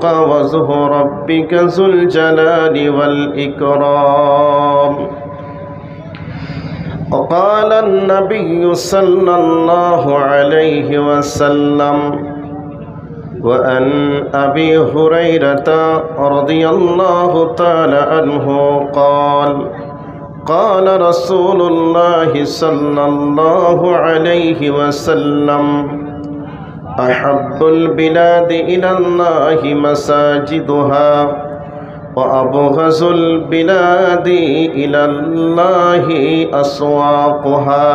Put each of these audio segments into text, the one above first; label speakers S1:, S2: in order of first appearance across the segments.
S1: يبقى وجه ربك ذو الجلال والإكرام. وقال النبي صلى الله عليه وسلم: وعن أبي هريرة رضي الله تعالى عنه قال: قال رسول الله صلى الله عليه وسلم: أحب البلاد إلى الله مساجدها وأبغض البلاد إلى الله أسواقها.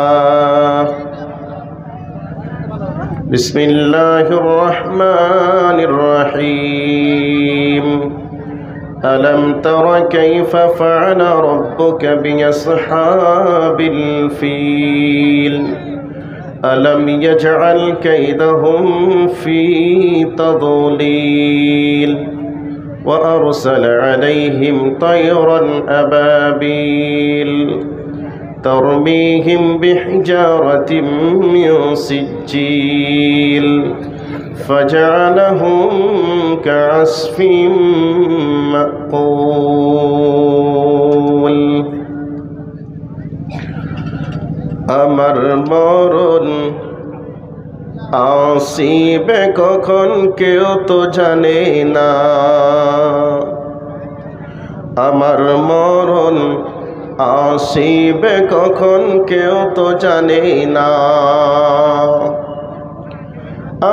S1: بسم الله الرحمن الرحيم. ألم تر كيف فعل ربك بأصحاب الفيل ألم يجعل كيدهم في تضليل وأرسل عليهم طيرا أبابيل ترميهم بحجارة من سجيل فجعلهم كعصف مأكول. আমার মরণ আসিবে কখন কেউ তো জানে না, আমার মরণ আসিবে কখন কেউ তো জানে না।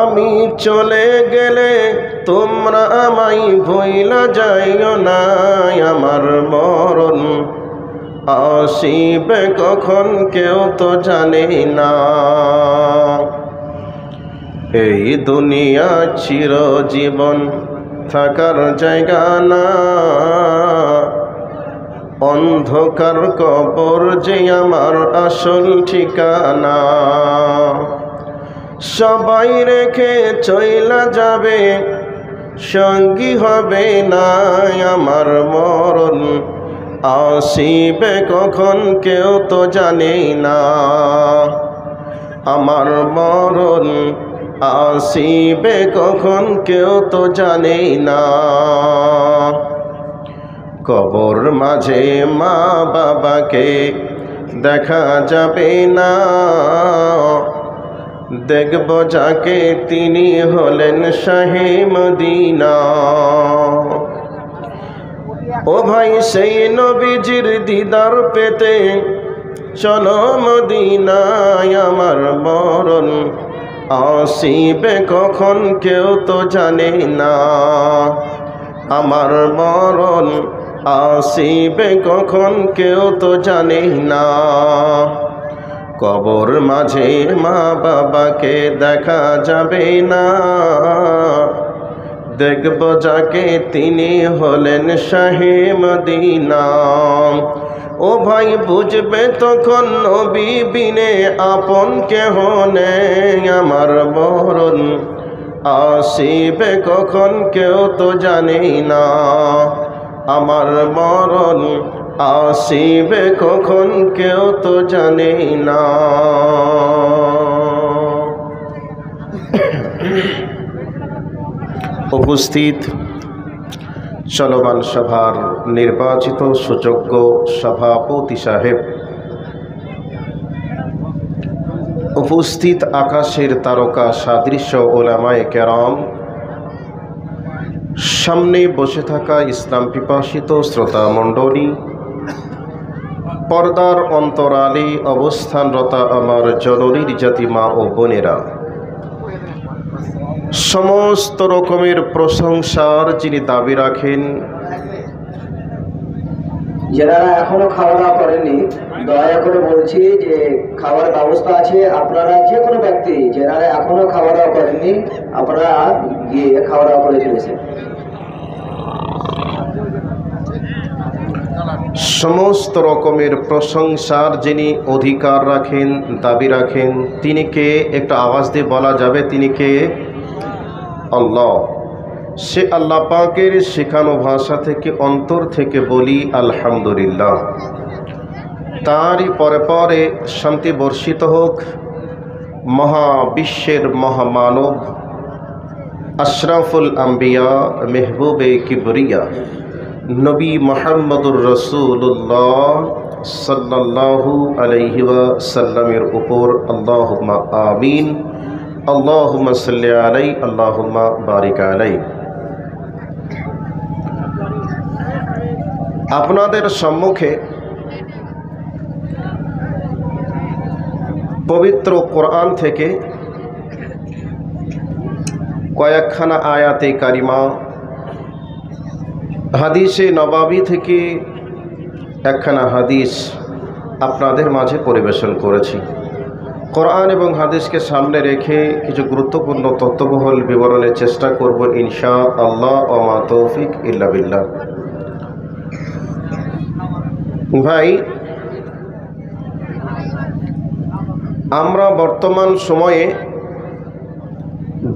S1: আমি চলে গেলে তোমরা আমায় ভুইলা যাইও না, আমার মরণ আসিবে কখন কেউ তো জানে না। এই দুনিয়া চিরজীবন থাকার জায়গা না, অন্ধকার কবর যে আমার আসল ঠিকানা। সবাই রেখে চইলা যাবে, সঙ্গী হবে না, আমার মরণ আসিবে কখন কেউ তো জানে না, আমার মরণ আসিবে কখন কেউ তো জানে না। কবর মাঝে মা বাবাকে দেখা যাবে না, দেখব যাকে তিনি হলেন শাহে মদিনা। ও ভাই সেই নবীজির দিদার পেতে চলো মদিনায়, আমার মরণ আসিবে কখন কেউ তো জানে না, আমার মরণ আসিবে কখন কেউ তো জানে না। কবর মাঝে মা বাবাকে দেখা যাবে না, দেখব যাকে তিনি হলেন শাহে মদিনা। ও ভাই বুঝবে তখন নবী বিনে আপন কেহ নেই, আমার মরণ আসিবে কখন কেউ তো জানে না, আমার মরণ আসিবে কখন কেউ তো জানে না। উপস্থিত চলমান সভার নির্বাচিত সুযোগ্য সভাপতি সাহেব, উপস্থিত আকাশের তারকা সাদৃশ্য ওলামায়ে কেরাম, সামনে বসে থাকা ইসলাম পিপাসিত শ্রোতা মণ্ডলী, পর্দার অন্তরালে অবস্থানরত আমার জননীর জাতি মা ও বোনেরা, সমস্ত রকমের প্রশংসার যিনি দাবি রাখেন,
S2: যারা এখনো খাওয়া দাওয়া করেননি দয়া করে বলছি যে খাওয়ার ব্যবস্থা আছে, আপনারা যে কোনো ব্যক্তি যারা এখনো খাওয়া দাওয়া করেননি আপনারা গিয়ে খাওয়া দাওয়া করে চলেছেন।
S1: সমস্ত রকমের প্রশংসার যিনি অধিকার রাখেন, দাবি রাখেন, তিনি কে? একটা আওয়াজ দিয়ে বলা যাবে তিনি কে? আল্লাহ। সে আল্লাহ পাকের শেখানো ভাষা থেকে অন্তর থেকে বলি আলহামদুলিল্লাহ। তারই পরে পরে শান্তি বর্ষিত হোক মহাবিশ্বের মহামানব আশরাফুল আম্বিয়া মেহবুবে কিবরিয়া নবী মুহাম্মদুর রাসূলুল্লাহ সাল্লাল্লাহু আলাইহি ওয়াসাল্লামের উপর আল্লাহুম্মা আমিন। আল্লাহুম্মা সাল্লি আলাইহি আল্লাহুম্মা বারিক আলাইহি। আপনাদের সম্মুখে পবিত্র কোরআন থেকে কয়েকখানা আয়াতে কারিমা, হাদিসে নবাবী থেকে একখানা হাদিস আপনাদের মাঝে পরিবেশন করেছি। কোরআন এবং হাদিসকে সামনে রেখে কিছু গুরুত্বপূর্ণ তথ্যবহুল বিবরণের চেষ্টা করব ইনশাআল্লাহ। ওয়া তৌফিক ইল্লা বিল্লাহ। ভাই, আমরা বর্তমান সময়ে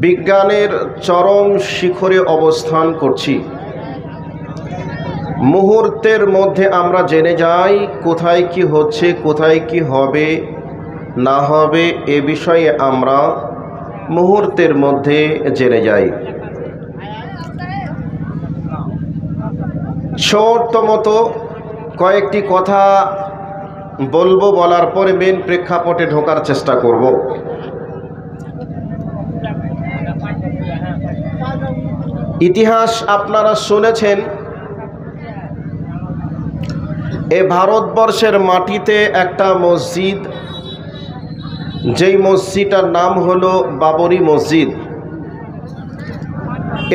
S1: বিজ্ঞানের চরম শিখরে অবস্থান করছি। মুহূর্তের মধ্যে আমরা জেনে যাই কোথায় কি হচ্ছে, কোথায় কি হবে না হবে, এ বিষয়ে আমরা মুহূর্তের মধ্যে জেনে যাই। ছোট্ট মতো কয়েকটি কথা বলবো, বলার পরে মেন প্রেক্ষাপটে ঢোকার চেষ্টা করব। ইতিহাস আপনারা শুনেছেন, এ ভারতবর্ষের মাটিতে একটা মসজিদ, যেই মসজিদটার নাম হলো বাবরি মসজিদ।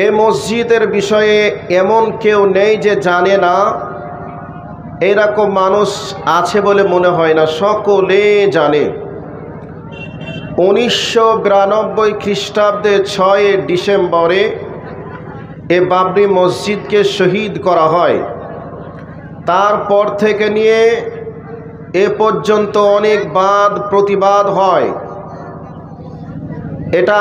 S1: এ মসজিদের বিষয়ে এমন কেউ নেই যে জানে না, এরকম মানুষ আছে বলে মনে হয় না, সকলে জানে। 1992 খ্রিস্টাব্দে 6 ডিসেম্বরে এ বাবরি মসজিদকে শহীদ করা হয়। তারপর থেকে নিয়ে এ পর্যন্ত অনেক বাদ প্রতিবাদ হয়। এটা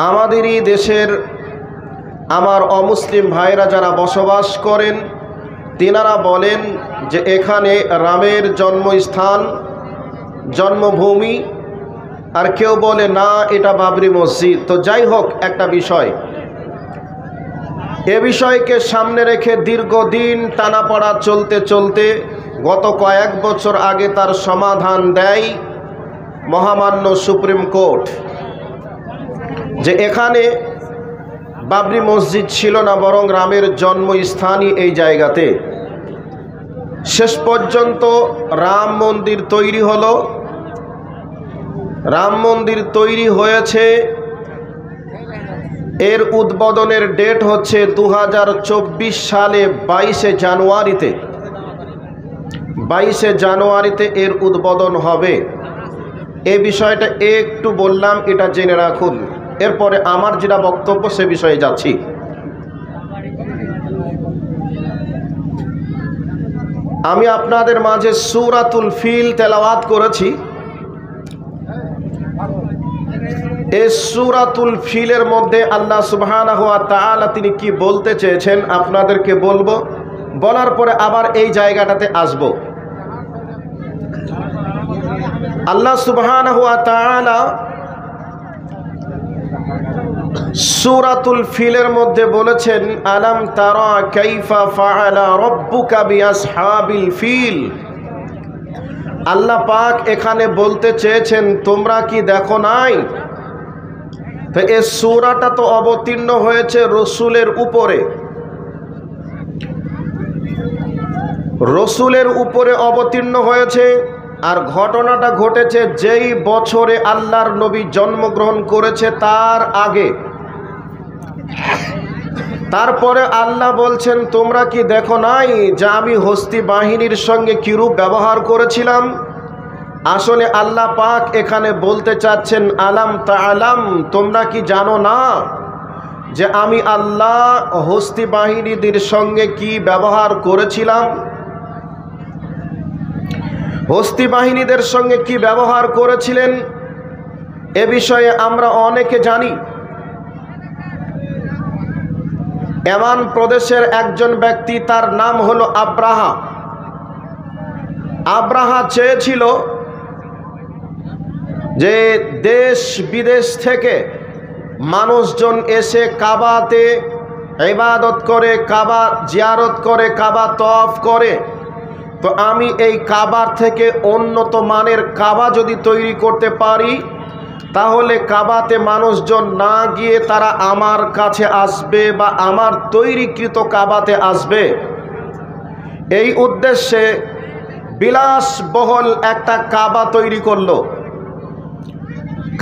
S1: আমাদেরই দেশের আমার অমুসলিম ভাইরা যারা বসবাস করেন, তিনারা বলেন যে এখানে রামের জন্মস্থান, জন্মভূমি, আর কেউ বলে না এটা বাবরি মসজিদ। তো যাই হোক, একটা বিষয়, এ বিষয়কে সামনে রেখে দীর্ঘদিন টানাপড়া চলতে চলতে গত কয়েক বছর আগে তার সমাধান দেয় মহামান্য সুপ্রিম কোর্ট, যে এখানে বাবরি মসজিদ ছিল না, বরং রামের জন্মস্থানই এই জায়গাতে। শেষ পর্যন্ত রাম মন্দির তৈরি হলো। রাম মন্দির তৈরি হয়েছে, এর উদ্বোধনের ডেট হচ্ছে 2024 সালে 22শে জানুয়ারিতে। 22শে জানুয়ারিতে এর উদ্বোধন হবে। এই বিষয়টা একটু বললাম, এটা জেনে রাখুন। এরপরে আমার যেটা বক্তব্য সে বিষয়ে যাচ্ছি। আমি আপনাদের মাঝে সূরাতুল ফিল তেলাওয়াত করেছি। এই সূরাতুল ফিলের মধ্যে আল্লাহ সুবহানাহু ওয়া তাআলা তিনি কি বলতে চেয়েছেন আপনাদেরকে বলবো, বলার পরে আবার এই জায়গাটাতে আসব। আল্লাহ সুবহানাহু ওয়া তাআলা সূরাতুল ফিলের মধ্যে বলেছেন, আলাম তারা কাইফা ফাআলা রাব্বুকা বিআসহাবিল ফিল। আল্লাহ পাক এখানে বলতে চেয়েছেন তোমরা কি দেখো নাই। তো এই সূরাটা তো অবতীর্ণ হয়েছে রসুলের উপরে। রসুলের উপরে অবতীর্ণ হয়েছে, আর ঘটনাটা ঘটেছে যেই বছরে আল্লাহর নবী জন্মগ্রহণ করেছে তার আগে। তারপরে আল্লাহ বলছেন তোমরা কি দেখো নাই যে আমি হস্তি বাহিনীর সঙ্গে কিরূপ ব্যবহার করেছিলাম। আসলে আল্লাহ পাক এখানে বলতে চাচ্ছেন আলাম তাআলাম, তোমরা কি জানো না যে আমি আল্লাহ হস্তি বাহিনীদের সঙ্গে কি ব্যবহার করেছিলাম। হস্তি বাহিনীদের সঙ্গে কি ব্যবহার করেছিলেন এ বিষয়ে আমরা অনেকে জানি। ইয়ামান প্রদেশের একজন ব্যক্তি, তার নাম হলো আব্রাহা। আব্রাহা চেয়েছিল যে দেশ বিদেশ থেকে মানুষজন এসে কাবাতে ইবাদত করে, কাবা জিয়ারত করে, কাবা তওয়াফ করে। তো আমি এই কাবার থেকে উন্নত মানের কাবা যদি তৈরি করতে পারি, তাহলে কাবাতে মানুষজন না গিয়ে তারা আমার কাছে আসবে বা আমার তৈরিকৃত কাবাতে আসবে। এই উদ্দেশ্যে বিলাসবহুল একটা কাবা তৈরি করলো।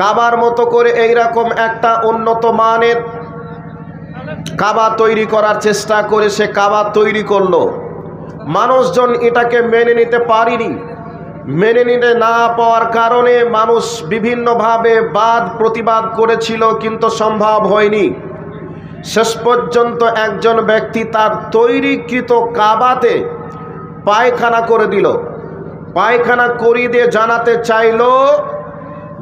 S1: কাবার মতো করে এইরকম একটা উন্নত মানের কাবা তৈরি করার চেষ্টা করে সে কাবা তৈরি করলো। মানুষজন এটাকে মেনে নিতে পারেনি। মেনে নিতে না পাওয়ার কারণে মানুষ বিভিন্নভাবে বাদ প্রতিবাদ করেছিল, কিন্তু সম্ভব হয়নি। শেষ পর্যন্ত একজন ব্যক্তি তার তৈরিকৃত কাবাতে পায়খানা করে দিল। পায়খানা করিয়ে দিয়ে জানাতে চাইল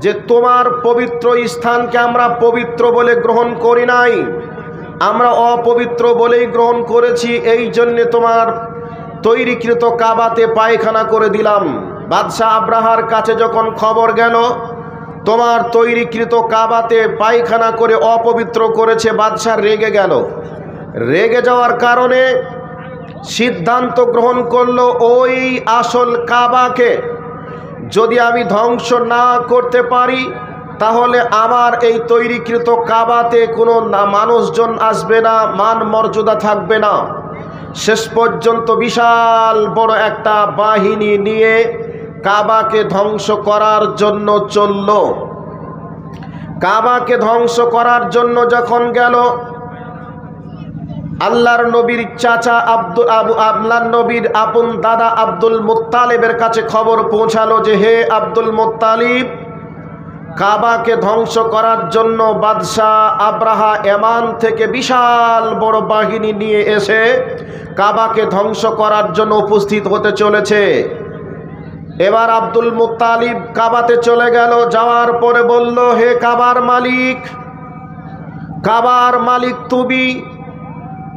S1: যে তোমার পবিত্র স্থানকে আমরা পবিত্র বলে গ্রহণ করি নাই, আমরা অপবিত্র বলেই গ্রহণ করেছি, এই জন্যে তোমার তৈরিকৃত কাবাতে পায়খানা করে দিলাম। বাদশাহ আব্রাহার কাছে যখন খবর গেল তোমার তৈরিকৃত কাবাতে পায়খানা করে অপবিত্র করেছে, বাদশাহ রেগে গেল। রেগে যাওয়ার কারণে সিদ্ধান্ত গ্রহণ করলো ওই আসল কাবাকে যদি আমি ধ্বংস না করতে পারি, তাহলে আমার এই তৈরিকৃত কাবাতে কোনো মানুষজন আসবে না, মান মর্যাদা থাকবে না। শেষ পর্যন্ত বিশাল বড় একটা বাহিনী নিয়ে কাবাকে ধ্বংস করার জন্য চলল। কাবাকে ধ্বংস করার জন্য যখন গেল, আল্লাহর নবীর চাচা আল্লাহর নবীর আপন দাদা আব্দুল মুত্তালিবের কাছে খবর পৌঁছালো যে হে আব্দুল মুত্তালিব, কাবাকে ধ্বংস করার জন্য বাদশাহ আব্রাহা ইয়ামান থেকে বিশাল বড় বাহিনী নিয়ে এসে কাবাকে ধ্বংস করার জন্য উপস্থিত হতে চলেছে। এবার আব্দুল মুত্তালিব কাবাতে চলে গেল। যাওয়ার পরে বলল, হে কাবার মালিক, কাবার মালিক তুমি,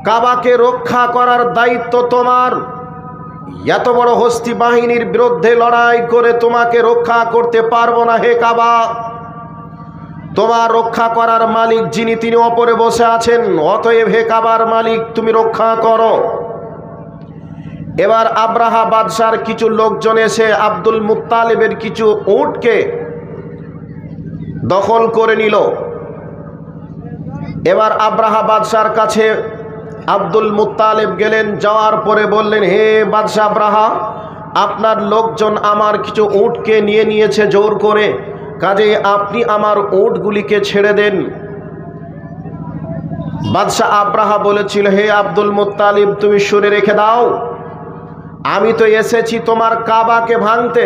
S1: কাবাকে রক্ষা করার দায়িত্ব তোমার। এত বড় হস্তি বাহিনীর বিরুদ্ধে লড়াই করে তোমাকে রক্ষা করতে পারবো না হে কাবা। তোমার রক্ষা করার মালিক যিনি, তিনি ওপরে বসে আছেন, অতএব হে কাবার মালিক তুমি রক্ষা করো। এবার আব্রাহা বাদশার কিছু লোকজন এসে আব্দুল মুত্তালিবের কিছু উটকে দখল করে নিল। এবার আব্রাহা বাদশার কাছে আব্দুল মুত্তালিব গেলেন। যাওয়ার পরে বললেন, হে বাদশাহ আব্রাহা, আপনার লোকজন আমার কিছু উটকে নিয়ে নিয়েছে জোর করে, কাজে আপনি আমার উটগুলিকে ছেড়ে দেন। বাদশাহ আব্রাহা বলেছিল, হে আব্দুল মুত্তালিব তুমি শুনে রেখে দাও, আমি তো এসেছি তোমার কাবাকে ভাঙতে,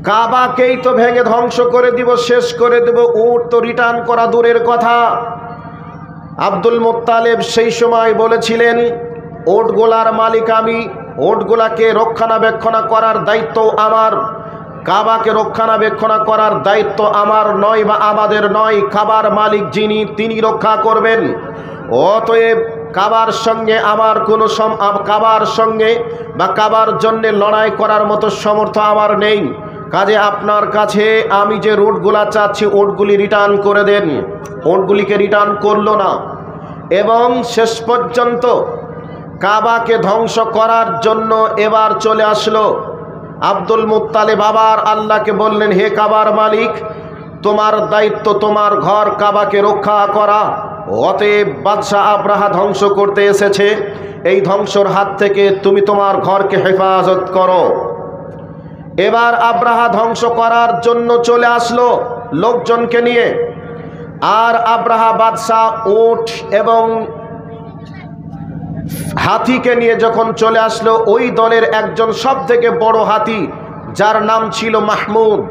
S1: কাবাকেই তো ভেঙে ধ্বংস করে দিব, শেষ করে দেব, উট তো রিটার্ন করা দূরের কথা। আব্দুল মুত্তালিব সেই সময় বলেছিলেন, উটগুলার মালিক আমি, উটগুলাকে রক্ষণাবেক্ষণ করার দায়িত্ব আমার, কাবাকে রক্ষণাবেক্ষণ করার দায়িত্ব আমার নয় বা আমাদের নয়, কাবার মালিক যিনি তিনি রক্ষা করবেন। অতএব কাবার সঙ্গে আমার কোনো কাবার সঙ্গে বা কাবার জন্যে লড়াই করার মতো সামর্থ্য আমার নেই, কাজে আপনার কাছে আমি যে উটগুলা চাচ্ছি উটগুলি রিটার্ন করে দেন। উটগুলিকে রিটার্ন করলো না এবং শেষ পর্যন্ত কাবাকে ধ্বংস করার জন্য এবার চলে আসলো। আব্দুল মুত্তালিব আবার আল্লাহকে বললেন, হে কাবার মালিক, তোমার দায়িত্ব তোমার ঘর কাবাকে রক্ষা করা, অতএব বাদশাহ আব্রাহা ধ্বংস করতে এসেছে, এই ধ্বংসর হাত থেকে তুমি তোমার ঘরকে হেফাজত করো। এবার আব্রাহা ধ্বংস করার জন্য চলে আসলো লোকজনকে নিয়ে। আর আব্রাহা বাদশাহ উট এবং হাতিকে নিয়ে যখন চলে আসলো, ওই দলের একজন সব থেকে বড় হাতি যার নাম ছিল মাহমুদ,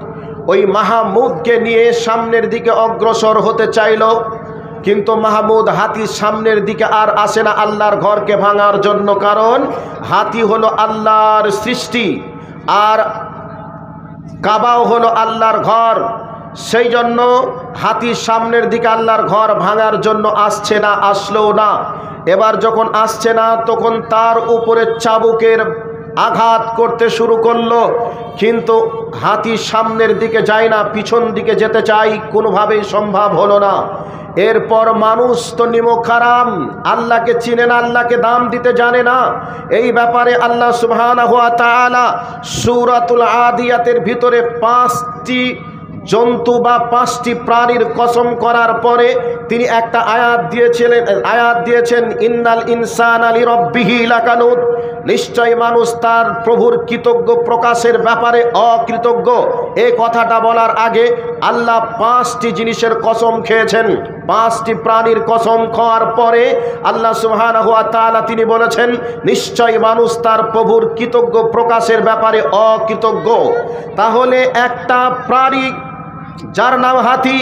S1: ওই মাহমুদকে নিয়ে সামনের দিকে অগ্রসর হতে চাইল, কিন্তু মাহমুদ হাতির সামনের দিকে আর আসে না আল্লাহর ঘরকে ভাঙার জন্য, কারণ হাতি হলো আল্লাহর সৃষ্টি আর কাবাও হলো আল্লাহর ঘর, সেই জন্য হাতির সামনের দিকে আল্লাহর ঘর ভাঙার জন্য আসছে না, আসলো না। এবার যখন আসছে না তখন তার উপরে চাবুকের আঘাত করতে শুরু করলো, কিন্তু হাতি সামনের দিকে যায় না, পিছন দিকে যেতে চাই, কোনোভাবেই সম্ভব হলো না। এরপর মানুষ তো নিমকহারাম, আল্লাহকে চিনে না, আল্লাহকে দাম দিতে জানে না। এই ব্যাপারে আল্লাহ সুবহানাহু ওয়া তাআলা সূরাতুল আদিয়াতের ভিতরে 5টি জন্তু বা 5টি প্রাণীর কসম করার পরে তিনি একটা আয়াত দিয়েছেন, ইন্নাল ইনসানা লিরাব্বিহি লাকানুদ, নিশ্চয় মানুষ তার প্রভুর কৃতজ্ঞ প্রকাশের ব্যাপারে অকৃতজ্ঞ। এই কথাটা বলার আগে আল্লাহ 5টি জিনিসের কসম খেয়েছেন। 5টি প্রাণীর কসম খাওয়ার পরে আল্লাহ সুবহানাহু ওয়া তাআলা তিনি বলেছেন, নিশ্চয় মানুষ তার প্রভুর কৃতজ্ঞ প্রকাশের ব্যাপারে অকৃতজ্ঞ। তাহলে একটা প্রাণী যার নাম হাতি,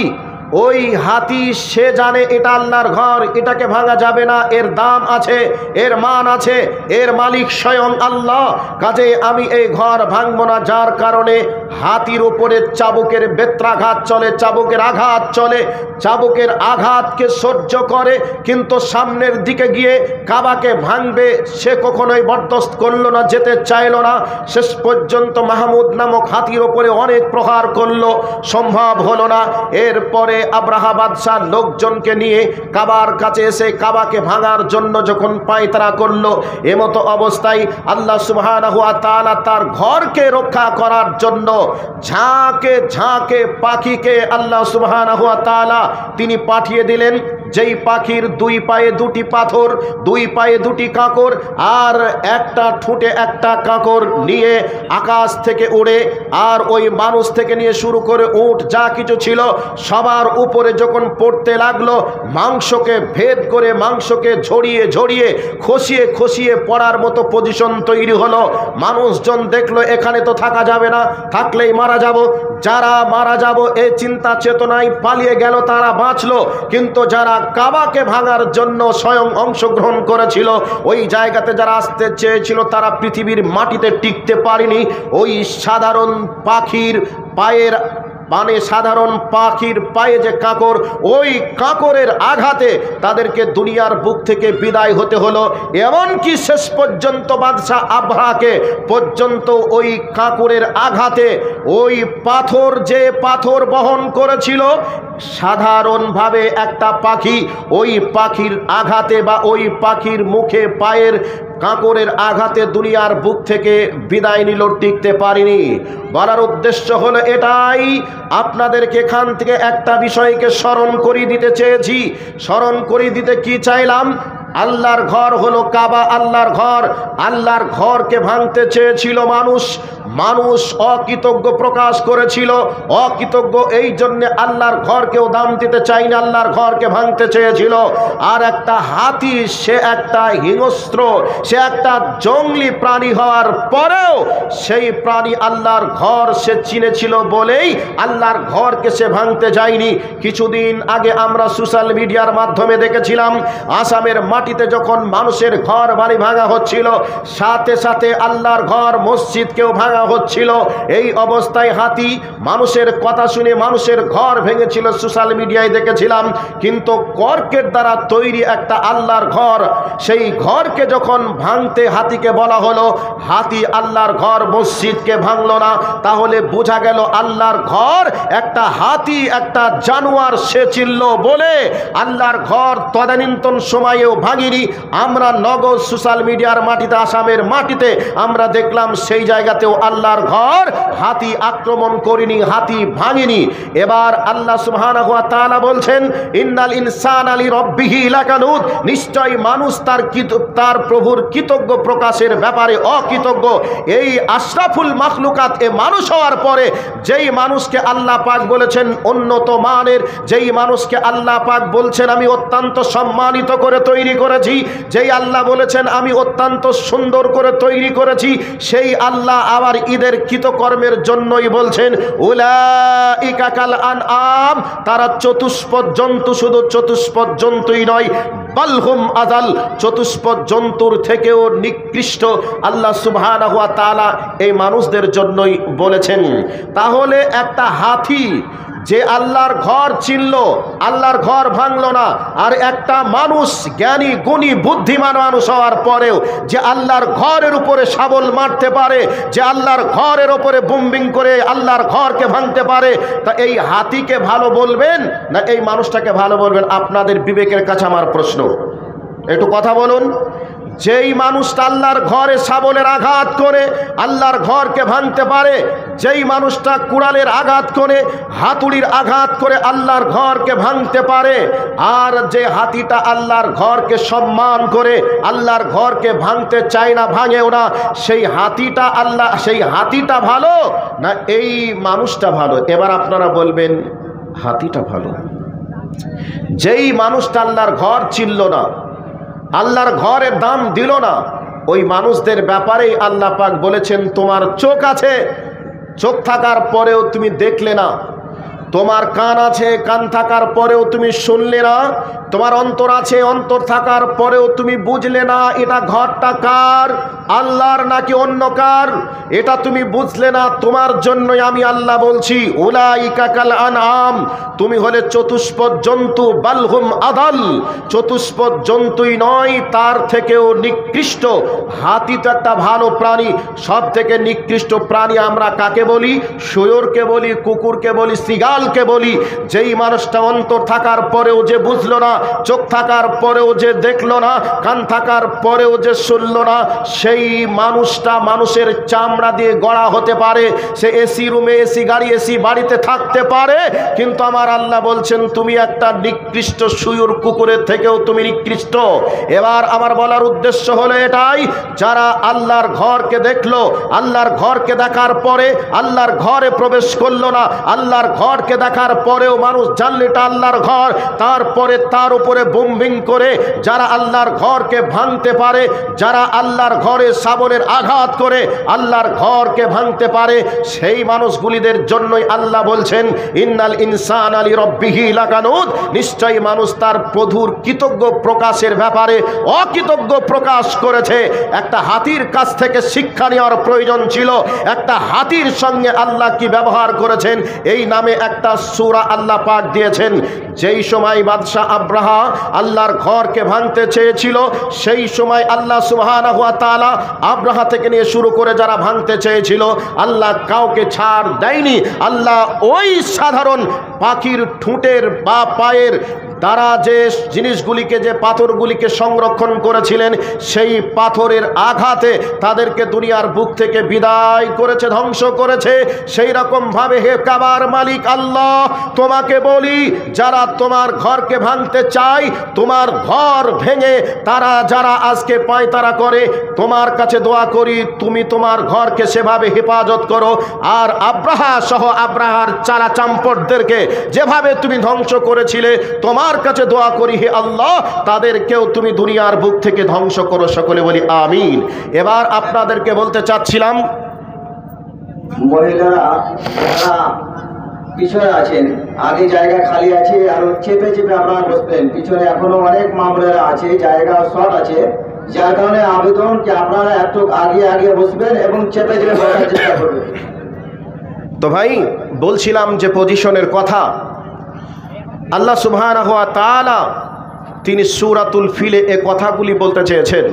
S1: ওই হাতি সে জানে এটা আল্লাহর ঘর, এটাকে ভাঙা যাবে না, এর দাম আছে, এর মান আছে, এর মালিক স্বয়ং আল্লাহ, কাজে আমি এই ঘর ভাঙব না। যার কারণে হাতির উপরে চাবুকের বেত্রাঘাত চলে, চাবুকের আঘাত চলে, চাবুকের আঘাতকে সহ্য করে, কিন্তু সামনের দিকে গিয়ে কাবাকে ভাঙবে সে কখনোই বরদাস্ত করলো না, যেতে চাইল না। শেষ পর্যন্ত মাহমুদ নামক হাতির উপরে অনেক প্রহার করলো, সম্ভব হলো না। এরপরে আব্রাহা বাদশাহ লোকজনকে নিয়ে কাবার কাছে এসে কাবাকে ভাঙার জন্য যখন পায়তারা করলো, এমতো অবস্থায় আল্লাহ সুবহানাহু ওয়া তাআলা তার ঘরকে রক্ষা করার জন্য ঝাঁকে ঝাঁকে পাখিকে আল্লাহ সুবহানাহু ওয়া তাআলা তিনি পাঠিয়ে দিলেন, যেই পাখির 2 পায়ে 2টি পাথর, 2 পায়ে 2টি কাঁকর, আর একটা ঠোঁটে একটা কাঁকর নিয়ে আকাশ থেকে উড়ে, আর ওই মানুষ থেকে নিয়ে শুরু করে উট যা কিছু ছিল সবার উপরে যখন পড়তে লাগলো, মাংসকে ভেদ করে, মাংসকে ঝরিয়ে ঝরিয়ে খসিয়ে খসিয়ে পড়ার মতো পজিশন তৈরি হলো। মানুষজন দেখলো এখানে তো থাকা যাবে না, থাকলেই মারা যাব। যারা মারা যাব এই চিন্তা চেতনায় পালিয়ে গেল তারা বাঁচলো, কিন্তু যারা কাবাকে ভাঙার জন্য স্বয়ং অংশগ্রহণ করেছিল, ওই জায়গাতে যারা আসতে চেয়েছিল তারা পৃথিবীর মাটিতে টিকতে পারেনি। ওই সাধারণ পাখির পায়ের সাধারণ পাখির পায়ে যে কাঁকর, ওই কাঁকরের আঘাতে তাদেরকে দুনিয়ার বুক থেকে বিদায় হতে হলো। এমনকি শেষ পর্যন্ত বাদশাহ আবরাহাকে পর্যন্ত ওই কাঁকরের আঘাতে, ওই পাথর যে পাথর বহন করেছিল সাধারণভাবে একটা পাখি, ওই পাখির আঘাতে বা ওই পাখির মুখে পায়ের কাঁকরের আঘাতে দুনিয়ার বুক থেকে বিদায় নিল, টিকতে পারিনি। বলার উদ্দেশ্য হলো এটাই, আপনাদেরকে এখান থেকে একটা বিষয়কে স্মরণ করিয়ে দিতে চেয়েছি। স্মরণ করিয়ে দিতে কি চাইলাম, আল্লাহর ঘর হলো কাবা, আল্লাহর ঘর। আল্লাহর ঘরকে ভাঙতে চেয়েছিল মানুষ, মানুষ অকৃতজ্ঞ প্রকাশ করেছিল। অকৃতজ্ঞ এই জন্যে আল্লাহর ঘরকেও দাম দিতে চাই না, আল্লাহর ঘরকে ভাঙতে চেয়েছিল। আর একটা হাতি, সে একটা হিংস্র, সে একটা জঙ্গলি প্রাণী হওয়ার পরেও সেই প্রাণী আল্লাহর ঘর সে চিনেছিল বলেই আল্লাহর ঘরকে সে ভাঙতে যায়নি। কিছুদিন আগে আমরা সোশ্যাল মিডিয়ার মাধ্যমে দেখেছিলাম, আসামের মাটিতে যখন মানুষের ঘর বাড়ি ভাঙা হচ্ছিল, সাথে সাথে আল্লাহর ঘর মসজিদকেও ভাঙা হচ্ছিল। এই অবস্থায় হাতি মানুষের কথা শুনে মানুষের ঘর ভেঙেছিল, সোশ্যাল মিডিয়ায় দেখেছিলাম। কিন্তু কর্কের দ্বারা তৈরি একটা আল্লাহর ঘর, সেই ঘরকে যখন ভাঙতে হাতিকে বলা হলো, হাতি আল্লাহর ঘর মসজিদকে ভাঙলো না। তাহলে বোঝা গেল আল্লাহর ঘর একটা হাতি, একটা জানোয়ার সে চিনল বলে আল্লাহর ঘর তদানীন্তন সময়েও ভাঙিনি। আমরা নগদ সোশ্যাল মিডিয়ার মাটিতে, আসামের মাটিতে আমরা দেখলাম সেই জায়গাতেও আল্লাহর ঘর হাতি আক্রমণ করিনি, হাতি ভাঙিনি। এবার আল্লাহ সুবহানাহু ওয়া তাআলা বলছেন, ইন্নাল ইনসানা লিরাব্বিহি লাকানুদ, নিশ্চয় মানুষ তার প্রভুর কৃতজ্ঞ প্রকাশের ব্যাপারে অকৃতজ্ঞ। এই আশরাফুল মাখলুকাত, এ মানুষ হওয়ার পরে যেই মানুষকে আল্লাহ পাক বলেছেন উন্নত মানের, যেই মানুষকে আল্লাহ পাক বলছেন আমি অত্যন্ত সম্মানিত করে তৈরি করেছি, যেই আল্লাহ বলেছেন আমি অত্যন্ত সুন্দর করে তৈরি করেছি, সেই আল্লাহ আবার ঈদের কৃতকর্মের জন্যই বলছেন উলাইকা কাল আনআম, তারা চতুষ্পদ জন্তু, শুধু চতুষ্পদ জন্তুই নয়, বালহুম আযাল, চতুষ্পদ জন্তুর থেকেও নিকৃষ্ট আল্লাহ সুবহানাহু ওয়া তাআলা এই মানুষদের জন্যই বলেছেন। তাহলে একটা হাতি যে আল্লাহর ঘর চিনল, আল্লাহর ঘর ভাঙল না, আর একটা মানুষ জ্ঞানী গুণী বুদ্ধিমান মানুষ হওয়ার পরেও যে আল্লাহর ঘরের উপরে শাবল মারতে পারে, যে আল্লাহর ঘরের উপরে বুম্বিং করে আল্লাহর ঘরকে ভাঙতে পারে, তা এই হাতিকে ভালো বলবেন না এই মানুষটাকে ভালো বলবেন? আপনাদের বিবেকের কাছে আমার প্রশ্ন, একটু কথা বলুন। যেই মানুষটা আল্লাহর ঘরে শাবলের আঘাত করে আল্লাহর ঘরকে ভাঙতে পারে, যেই মানুষটা কুড়ালের আঘাত করে হাতুড়ির আঘাত করে আল্লাহর ঘরকে ভাঙতে পারে, আর যে হাতিটা আল্লাহর ঘরকে সম্মান করে আল্লাহর ঘরকে ভাঙতে চায় না, ভাঙেও না, সেই হাতিটা ভালো না এই মানুষটা ভালো? এবার আপনারা বলবেন হাতিটা ভালো। যেই মানুষটা আল্লাহর ঘর চিনল না, আল্লাহর ঘরের দাম দিল না, ওই মানুষদের ব্যাপারেই আল্লাহ পাক বলেছেন তোমার চোখ আছে, চোখ থাকার পরেও তুমি দেখলে না, তোমার কান আছে, কান থাকার পরেও তুমি শুনলে না, তোমার অন্তর আছে, অন্তর থাকার পরেও তুমি বুঝলে না এটা ঘরটা কার, আল্লাহর নাকি অন্য কার, এটা তুমি বুঝলে না। তোমার জন্যই আমি আল্লাহ বলছি উলাইকা কাল আনআম, তুমি হলে চতুষ্পদ জন্তু, বালহুম আদাল, চতুষ্পদ জন্তুই নয় তার থেকেও নিকৃষ্ট। হাতি তো একটা ভালো প্রাণী, সব থেকে নিকৃষ্ট প্রাণী আমরা কাকে বলি? শুয়োরকে বলি, কুকুরকে বলি, শৃগালকে বলি। যেই মানুষটা অন্তর থাকার পরেও যে বুঝলো না, চোখ থাকার পরেও যে দেখলো না, কান থাকার পরেও যে শুনলো না, সেই মানুষটা মানুষের চামড়া দিয়ে গড়া হতে পারে, সে এসি রুমে, এসি গাড়ি, এসি বাড়িতে থাকতে পারে, কিন্তু আমার আল্লাহ বলছেন তুমি একটা নিকৃষ্ট শুয়োর, কুকুরের থেকেও তুমি নিকৃষ্ট। এবার আমার বলার উদ্দেশ্য হলো এটাই, যারা আল্লাহর ঘরকে দেখলো, আল্লাহর ঘরকে দেখার পরে আল্লাহর ঘরে প্রবেশ করলো না, আল্লাহর ঘরকে দেখার পরেও মানুষ জানলে এটা আল্লাহর ঘর, তারপরে তার উপরে বোম্বিং করে যারা আল্লাহর ঘরকে ভাঙতে পারে, যারা আল্লাহর ঘরে শাবলের আঘাত করে আল্লাহর ঘরকে ভাঙতে পারে, সেই মানুষগুলিদের জন্যই আল্লাহ বলছেন ইন্নাল ইনসানা লিরাব্বিহি লাকানুদ, নিশ্চয়ই মানুষ তার প্রভুর কৃতজ্ঞ প্রকাশের ব্যাপারে অকৃতজ্ঞ প্রকাশ করেছে। একটা হাতির কাছ থেকে শিক্ষা নেওয়ার প্রয়োজন ছিল। একটা হাতির সঙ্গে আল্লাহ কি ব্যবহার করেছেন এই নামে একটা সূরা আল্লাহ পাক দিয়েছেন। যেই সময় বাদশাহ আব্রাহা আল্লাহর ঘরকে ভাঙতে চেয়েছিল, সেই সময় আল্লাহ সুবহানাহু ওয়া তাআলা আব্রাহা থেকে নিয়ে শুরু করে যারা ভাঙতে চেয়েছিল, আল্লাহ কাউকে ছাড় দেয়নি। আল্লাহ ওই সাধারণ পাখির ঠোঁটের বা পায়ের দ্বারা যে জিনিসগুলিকে, যে পাথরগুলিকে সংরক্ষণ করেছিলেন, সেই পাথরের আঘাতে তাদেরকে দুনিয়ার বুক থেকে বিদায় করেছে, ধ্বংস করেছে। সেই রকমভাবে হে কাবার মালিক আল্লাহ, তোমাকে বলি যারা তোমার ঘরকে ভাঙতে চায়, তোমার ঘর ভেঙে তারা যারা আজকে পায়তারা করে, তোমার কাছে দোয়া করি তুমি তোমার ঘরকে সেভাবে হেফাজত করো। আর আব্রাহা সহ আব্রাহার চালা চাম্পটদেরকে যেভাবে তুমি ধ্বংস করেছিলে, তোমার কাছে দোয়া করি হে আল্লাহ তাদেরকেও তুমি দুনিয়ার বুক থেকে ধ্বংস করো। সকলে বলি আমিন। এবার আপনাদেরকে বলতে চাচ্ছিলাম,
S2: মহিলারা যারা পিছনে আছেন, আগে জায়গা খালি আছে, আর চেপে চেপে আপনারা বসবেন। পিছনে এখনো অনেক মামলারা আছে, জায়গা শর্ট আছে, যার কারণে আবেদন কি আপনারা একটু আগে আগে বসবেন এবং চেপে চেপে বসার চেষ্টা করবেন।
S1: তো ভাই বলছিলাম যে পজিশনের কথা, আল্লাহ সুবহানাহু ওয়া তাআলা তিনি সূরাতুল ফিলে এ কথাগুলি বলতে চেয়েছেন।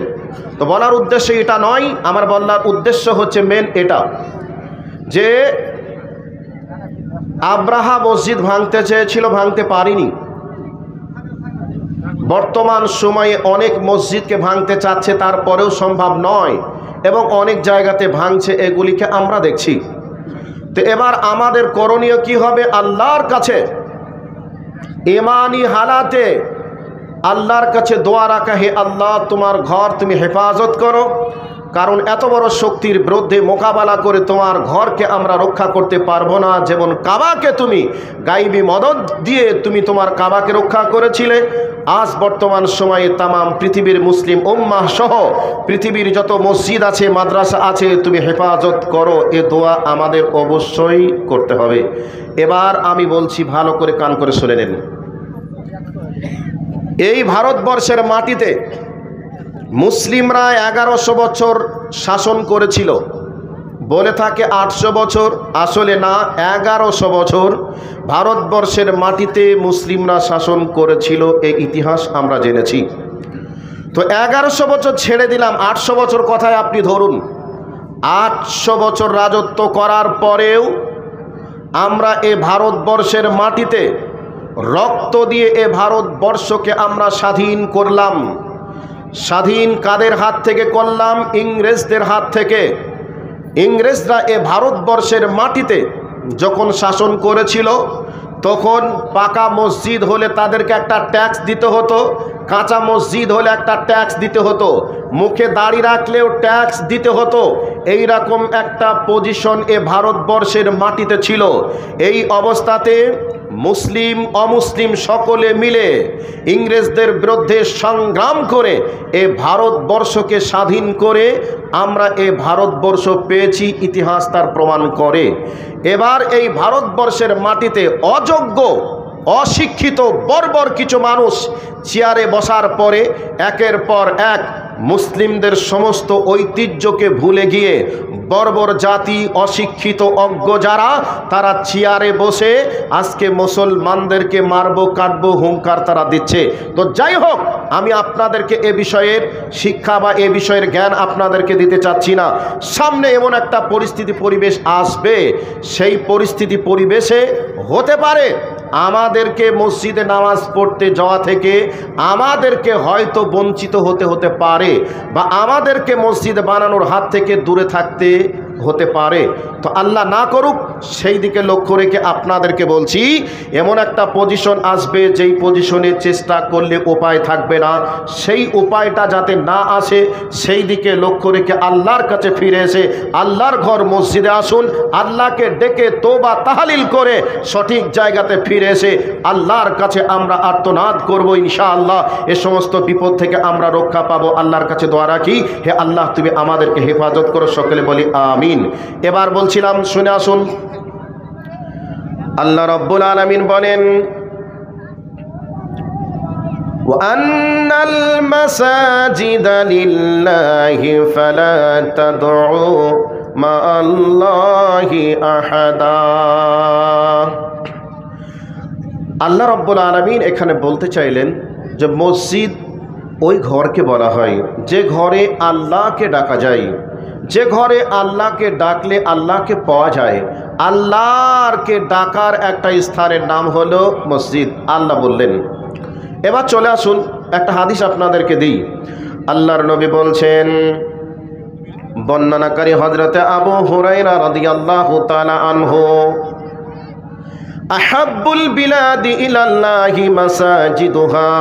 S1: তো বলার উদ্দেশ্য এটা নয়, আমার বলার উদ্দেশ্য হচ্ছে মেন এটা যে আব্রাহা মসজিদ ভাঙতে চেয়েছিল, ভাঙতে পারিনি। বর্তমান সময়ে অনেক মসজিদকে ভাঙতে চাচ্ছে, তারপরেও সম্ভব নয়, এবং অনেক জায়গাতে ভাঙছে, এগুলিকে আমরা দেখছি। তো এবার আমাদের করণীয় কি হবে? আল্লাহর কাছে ইমানি হালাতে আল্লাহর কাছে দোয়া রাখা, হে আল্লাহ তোমার ঘর তুমি হেফাজত করো, কারণ এত বড় শক্তির বিরুদ্ধে মোকাবেলা করে তোমার ঘরকে আমরা রক্ষা করতে পারবো না। যেমন কাবাকে তুমি গাইবী মদদ দিয়ে তুমি তোমার কাবাকে রক্ষা করেছিলে, আজ বর্তমান সময়ে তামাম পৃথিবীর মুসলিম উম্মাহ সহ পৃথিবীর যত মসজিদ আছে, মাদ্রাসা আছে, তুমি হেফাজত করো। এ দোয়া আমাদের অবশ্যই করতে হবে। এবার আমি বলছি, ভালো করে কান করে শুনে নেন। এই ভারতবর্ষের মাটিতে মুসলিমরা 1100 বছর শাসন করেছিল, বলে থাকে 800 বছর, আসলে না, 1100 বছর ভারতবর্ষের মাটিতে মুসলিমরা শাসন করেছিল, এই ইতিহাস আমরা জেনেছি। তো 1100 বছর ছেড়ে দিলাম, 800 বছর কথায় আপনি ধরুন। 800 বছর রাজত্ব করার পরেও আমরা এ ভারতবর্ষের মাটিতে রক্ত দিয়ে এ ভারতবর্ষকে আমরা স্বাধীন করলাম। স্বাধীন কাদের হাত থেকে করলাম? ইংরেজদের হাত থেকে। ইংরেজরা এ ভারতবর্ষের মাটিতে যখন শাসন করেছিল, তখন পাকা মসজিদ হলে তাদেরকে একটা ট্যাক্স দিতে হতো, কাঁচা মসজিদ হলে একটা ট্যাক্স দিতে হতো, মুখে দাড়ি রাখলেও ট্যাক্স দিতে হতো। এই রকম একটা পজিশন এ ভারতবর্ষের মাটিতে ছিল। এই অবস্থাতে মুসলিম অমুসলিম সকলে মিলে ইংরেজদের বিরুদ্ধে সংগ্রাম করে এ ভারতবর্ষকে স্বাধীন করে আমরা এ ভারতবর্ষ পেয়েছি, ইতিহাস তার প্রমাণ করে। এবার এই ভারতবর্ষের মাটিতে অযোগ্য অশিক্ষিত বর্বর কিছু মানুষ চেয়ারে বসার পরে একের পর এক মুসলিমদের সমস্ত ঐতিহ্যকে ভুলে গিয়ে বর্বর জাতি, অশিক্ষিত অজ্ঞ যারা, তারা চেয়ারে বসে আজকে মুসলমানদেরকে মারবো কাটবো হুঙ্কার তারা দিচ্ছে। তো যাই হোক, আমি আপনাদেরকে এ বিষয়ের শিক্ষা বা এ বিষয়ের জ্ঞান আপনাদেরকে দিতে চাচ্ছি না। সামনে এমন একটা পরিস্থিতি পরিবেশ আসবে, সেই পরিস্থিতি পরিবেশে হতে পারে আমাদেরকে মসজিদে নামাজ পড়তে যাওয়া থেকে আমাদেরকে হয়তো বঞ্চিত হতে পারে, বা আমাদেরকে মসজিদ বানানোর হাত থেকে দূরে থাকতে হতে পারে। তো আল্লাহ না করুক, সেই দিকে লক্ষ্য রেখে আপনাদেরকে বলছি, এমন একটা পজিশন আসবে যেই পজিশনে চেষ্টা করলে উপায় থাকবে না। সেই উপায়টা যাতে না আসে সেই দিকে লক্ষ্য রেখে আল্লাহর কাছে ফিরে এসে আল্লাহর ঘর মসজিদে আসুন, আল্লাহকে ডেকে তোবা তাহলিল করে সঠিক জায়গাতে ফিরে এসে আল্লাহর কাছে আমরা আর্তনাদ করব। ইনশাআল্লাহ এ সমস্ত বিপদ থেকে আমরা রক্ষা পাবো। আল্লাহর কাছে দোয়া রাখি, হে আল্লাহ তুমি আমাদেরকে হেফাজত করো, সকলে বলি আমিন। এবার বলছিলাম, শুনে আসুন। আল্লাহ রাব্বুল আলামিন বলেন, وَأَنَّ الْمَسَاجِدَ لِلَّهِ فَلَا تَدْعُوا مَعَ اللَّهِ أَحَدًا। আল্লাহ রাব্বুল আলামিন এখানে বলতে চাইলেন যে মসজিদ ওই ঘরকে বলা হয় যে ঘরে আল্লাহকে ডাকা যায়, যে ঘরে আল্লাহকে ডাকলে আল্লাহকে পাওয়া যায়। আল্লাহকে ডাকার একটা স্থানের নাম হলো মসজিদ, আল্লাহ বললেন। এবার চলে আসুন, একটা হাদিস আপনাদেরকে দিই। আল্লাহর নবী বলছেন, বর্ণনাকারী হযরতে আবু হুরায়রা রাদিয়াল্লাহু তাআলা আনহু, আহাব্বুল বিলাদি ইলাল্লাহি মাসাজিদুহা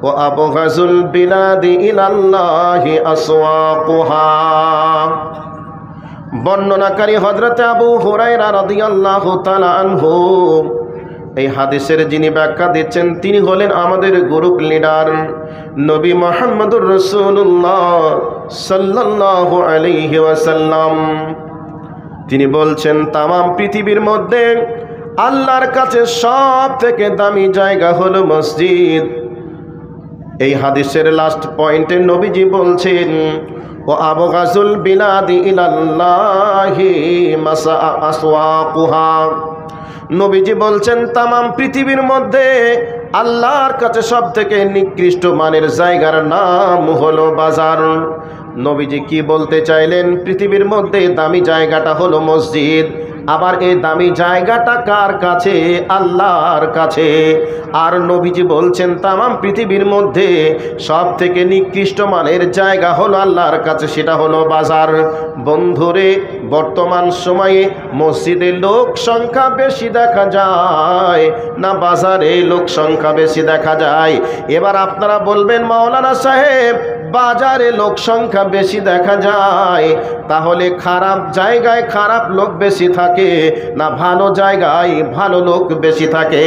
S1: ওয়া আবগাযুল বিলাদি ইলাল্লাহি আসওয়াকুহা। বর্ণনাকারী হযরতে আবু হুরায়রা রাদিয়াল্লাহু তাআলা আনহু, এই হাদিসের যিনি ব্যাখ্যা দিচ্ছেন তিনি হলেন আমাদের গ্রুপ লিডার নবী মুহাম্মদুর রাসূলুল্লাহ সাল্লাল্লাহু আলাইহি ওয়াসাল্লাম। তিনি বলছেন, তামাম পৃথিবীর মধ্যে আল্লাহর কাছে সব থেকে দামি জায়গা হলো মসজিদ। এই হাদিসের লাস্ট পয়েন্টে নবীজি বলছেন, ও আবগাযুল বিলাদি ইলাল্লাহি আসওয়াকুহা। নবীজি বলছেন, তামাম পৃথিবীর মধ্যে আল্লাহর কাছে সব থেকে নিকৃষ্ট মানের জায়গার নাম হলো বাজার। নবীজি কি বলতে চাইলেন? পৃথিবীর মধ্যে দামি জায়গাটা হলো মসজিদ। আবার এই দামি জায়গাটা কার কাছে? আল্লাহর কাছে। আর নবীজি বলছেন তামাম পৃথিবীর মধ্যে সব থেকে নিকৃষ্ট মানের জায়গা হলো আল্লাহর কাছে, সেটা হলো বাজার। বন্ধুরে, বর্তমান সময়ে মসজিদে লোক সংখ্যা বেশি দেখা যায় না বাজারে লোক সংখ্যা বেশি দেখা যায়? এবার আপনারা বলবেন, মাওলানা সাহেব বাজারে লোক সংখ্যা বেশি দেখা যায়, তাহলে খারাপ জায়গায় খারাপ লোক বেশি থাকে না ভালো জায়গায় ভালো লোক বেশি থাকে?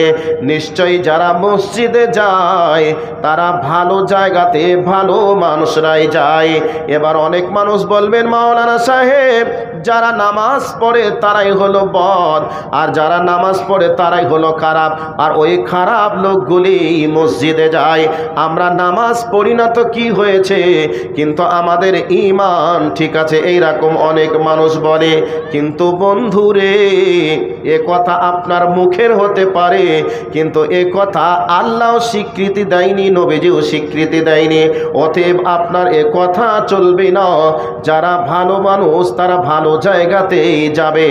S1: নিশ্চয়ই যারা মসজিদে যায় তারা ভালো জায়গাতে ভালো মানুষরাই যায়। এবার অনেক মানুষ বলবেন, মাওলানা সাহেব যারা নামাজ পড়ে তারাই হলো বদ, আর যারা নামাজ পড়ে তারাই হলো খারাপ। আর ওই খারাপ লোকগুলি মসজিদে যায়। আমরা নামাজ পড়ি না তো কি হয়েছে, কিন্তু আমাদের ঈমান ঠিক আছে, এইরকম অনেক মানুষ বলে। কিন্তু বন্ধুরে, এ কথা আপনার মুখের হতে পারে, কিন্তু এ কথা আল্লাহ স্বীকৃতি দেয়নি, নবীজিও স্বীকৃতি দেয়নি। অতএব আপনার এ কথা চলবে না। যারা ভালো মানুষ তারা ভালো জায়গাতেই যাবে।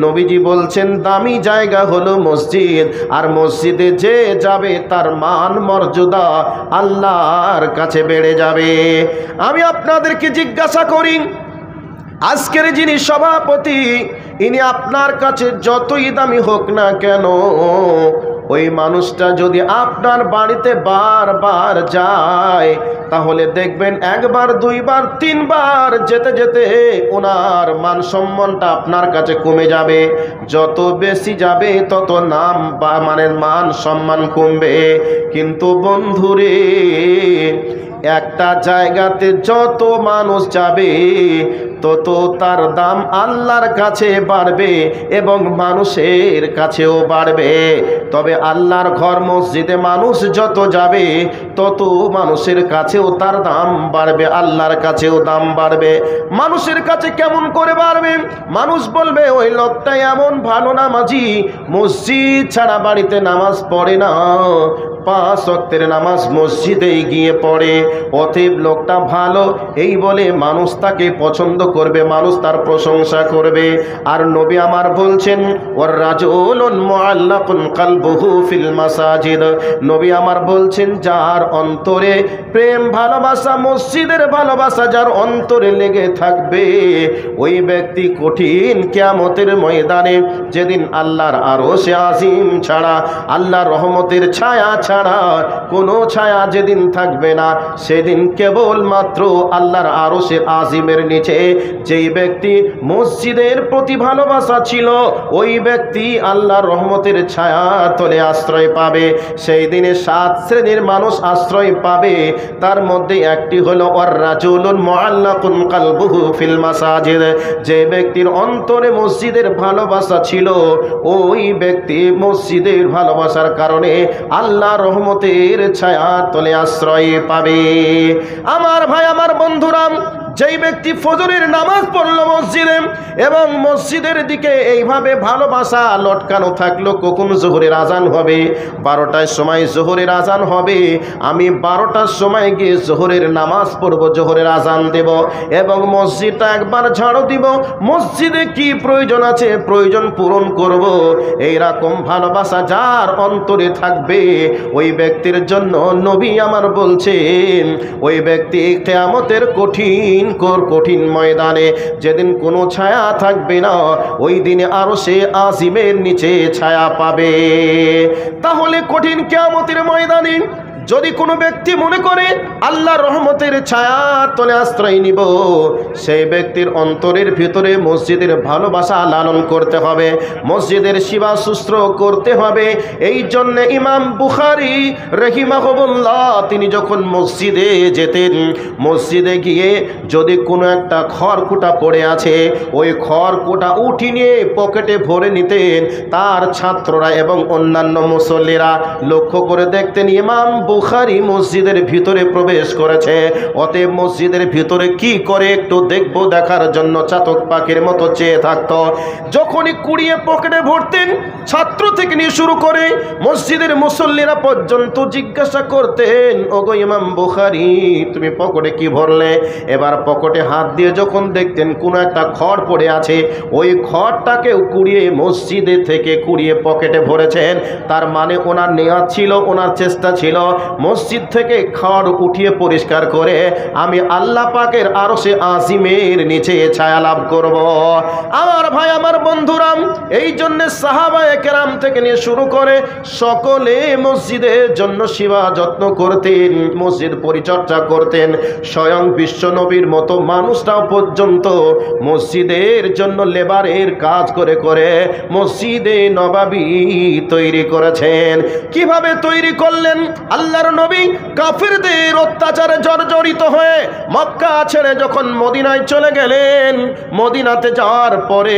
S1: নবীজি বলছেন দামি জায়গা হলো মসজিদ, আর মসজিদে যে যাবে তার মান মর্যাদা আল্লাহর কাছে বেড়ে যাবে। আমি আপনাদেরকে জিজ্ঞাসা করি, আজকের যিনি সভাপতি, ইনি আপনার কাছে যতই দামি হোক না কেন, ওই মানুষটা যদি আপনার বাড়িতে বারবার যায়, তাহলে দেখবেন একবার, দুইবার, তিনবার যেতে যেতে ওনার মান সম্মানটা আপনার কাছে কমে যাবে। যত বেশি যাবে তত নাম বা মান সম্মান কমবে। কিন্তু বন্ধুরে, একটা জায়গাতে যত মানুষ যাবে তত তার দাম আল্লাহর কাছে বাড়বে এবং মানুষের কাছেও বাড়বে। তবে আল্লাহর ঘর মসজিদে মানুষ যত যাবে তত মানুষের কাছেও তার দাম বাড়বে, আল্লাহর কাছেও দাম বাড়বে। মানুষের কাছে কেমন করে বাড়বে? মানুষ বলবে ওই লোকটা এমন ভালো নামাজি, মসজিদ ছাড়া বাড়িতে নামাজ পড়ে না, 5 ওয়াক্তের নামাজ মসজিদেই গিয়ে পড়ে, অতএব লোকটা ভালো, এই বলে মানুষ তাকে পছন্দ করবে, মানুষ তার প্রশংসা করবে। আর নবী আমার বলছেন ওয়ার রাজুলুন মুআল্লাকুন কলবুহু ফিল মাসাজিদ, নবী আমার বলছেন যার অন্তরে প্রেম ভালোবাসা, মসজিদের ভালোবাসা যার অন্তরে লেগে থাকবে, ওই ব্যক্তি কঠিন কিয়ামতের ময়দানে, যেদিন আল্লাহর আরশে আজিম ছাড়া, আল্লাহর রহমতের ছায়া ছাড়া কোনো ছায়া যেদিন থাকবে না, সেদিন কেবলমাত্র আল্লাহর আরশে আজিমের নিচে যেই ব্যক্তি মসজিদের প্রতি ভালোবাসা ছিল, ওই ব্যক্তি আল্লাহর রহমতের ছায়া তলে আশ্রয় পাবে। সেই দিনে 7 শ্রেণীর মানুষ আশ্রয় পাবে। তার মধ্যে একটি হলো ওয়ার রাজুলুন মুআল্লাকুন কলবুহু ফিল মাসাজিদ, যে ব্যক্তির অন্তরে মসজিদের ভালোবাসা ছিল, ওই ব্যক্তি মসজিদের ভালোবাসার কারণে আল্লাহর রহমতের ছায়া তলে আশ্রয় পাবে। আমার ভাই, আমার বন্ধুরা, যেই ব্যক্তি ফজরের নামাজ পড়ল মসজিদে এবং মসজিদের দিকে এইভাবে ভালোবাসা লটকানো থাকলো, কখন জোহরের আজান হবে, 12টার সময় জোহরের আজান হবে, আমি 12টার সময় গিয়ে জোহরের নামাজ পড়ব, জোহরের আজান দেব এবং মসজিদটা একবার ঝাড়ু দিব, মসজিদে কি প্রয়োজন আছে প্রয়োজন পূরণ করব, এইরকম ভালোবাসা যার অন্তরে থাকবে, ওই ব্যক্তির জন্য নবী আমার বলছেন, ওই ব্যক্তি কিয়ামতের কঠিন ময়দানে, যেদিন কোনো ছায়া থাকবে না, ওই দিনে আরশে আজিমের নিচে ছায়া পাবে। তাহলে কঠিন কিয়ামতের ময়দানে যদি কোনো ব্যক্তি মনে করে আল্লাহর রহমতের ছায়ার তলে আশ্রয় নিব, সেই ব্যক্তির অন্তরের ভিতরে মসজিদের ভালোবাসা লালন করতে হবে, মসজিদের সেবা শুশ্রূষা করতে হবে। এই জন্য ইমাম বুখারী রাহিমাহুল্লাহ তিনি যখন মসজিদে যেতেন, মসজিদে গিয়ে যদি কোনো একটা খড়কুটা পড়ে আছে, ওই খড়কুটা উঠি নিয়ে পকেটে ভরে নিতেন। তার ছাত্ররা এবং অন্যান্য মুসল্লিরা লক্ষ্য করে দেখতেন ইমাম বুখারী মসজিদের ভিতরে প্রবেশ করেছে, অতএব মসজিদের ভিতরে কি করে একটু দেখবো, দেখার জন্য চাতক পাখির মতো চেয়ে থাকতো। যখনই কুড়িয়ে পকেটে ভরতেন, ছাত্র থেকে নিয়ে শুরু করে মসজিদের মুসল্লিরা পর্যন্ত জিজ্ঞাসা করতেন, ওগো ইমাম বুখারী তুমি পকেটে কি ভরলে? এবার পকেটে হাত দিয়ে যখন দেখতেন কোনো একটা খড় পড়ে আছে, ওই খড়টাকেও কুড়িয়ে মসজিদে থেকে কুড়িয়ে পকেটে ভরেছেন। তার মানে ওনার নেয়াত ছিল, ওনার চেষ্টা ছিল মসজিদ থেকে খড় উঠিয়ে পরিষ্কার করে আমি আল্লাহ পাকের আরশে আজিমের নিচে ছায়া লাভ করব। আমার ভাই, আমার বন্ধুরা, এই জন্য সাহাবায়ে কেরাম থেকে নিয়ে শুরু করে সকলে মসজিদের জন্য সেবা যত্ন করতেন, মসজিদ পরিচর্যা করতেন। স্বয়ং বিশ্ব নবীর মতো মানুষরাও পর্যন্ত মসজিদের জন্য লেবারের কাজ করে করে মসজিদে নববী তৈরি করেছেন। কিভাবে তৈরি করলেন? আল্লাহ আল্লাহর নবী কাফিরদের অত্যাচারে জর্জরিত হয়ে মক্কা ছেড়ে যখন মদিনায় চলে গেলেন, মদিনাতে যাওয়ার পরে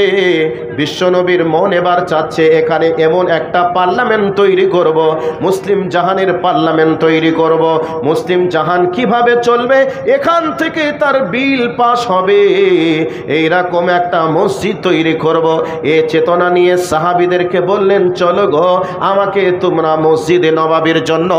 S1: বিশ্বনবীর মন এবার চাচ্ছে এখানে এমন একটা পার্লামেন্ট তৈরি করব, মুসলিম জাহানের পার্লামেন্ট তৈরি করব। মুসলিম জাহান কিভাবে চলবে, এখান থেকে তার বিল পাস হবে, এইরকম একটা মসজিদ তৈরি করব। এ চেতনা নিয়ে সাহাবীদেরকে বললেন, চলো গো, আমাকে তোমরা মসজিদে নবাবির জন্য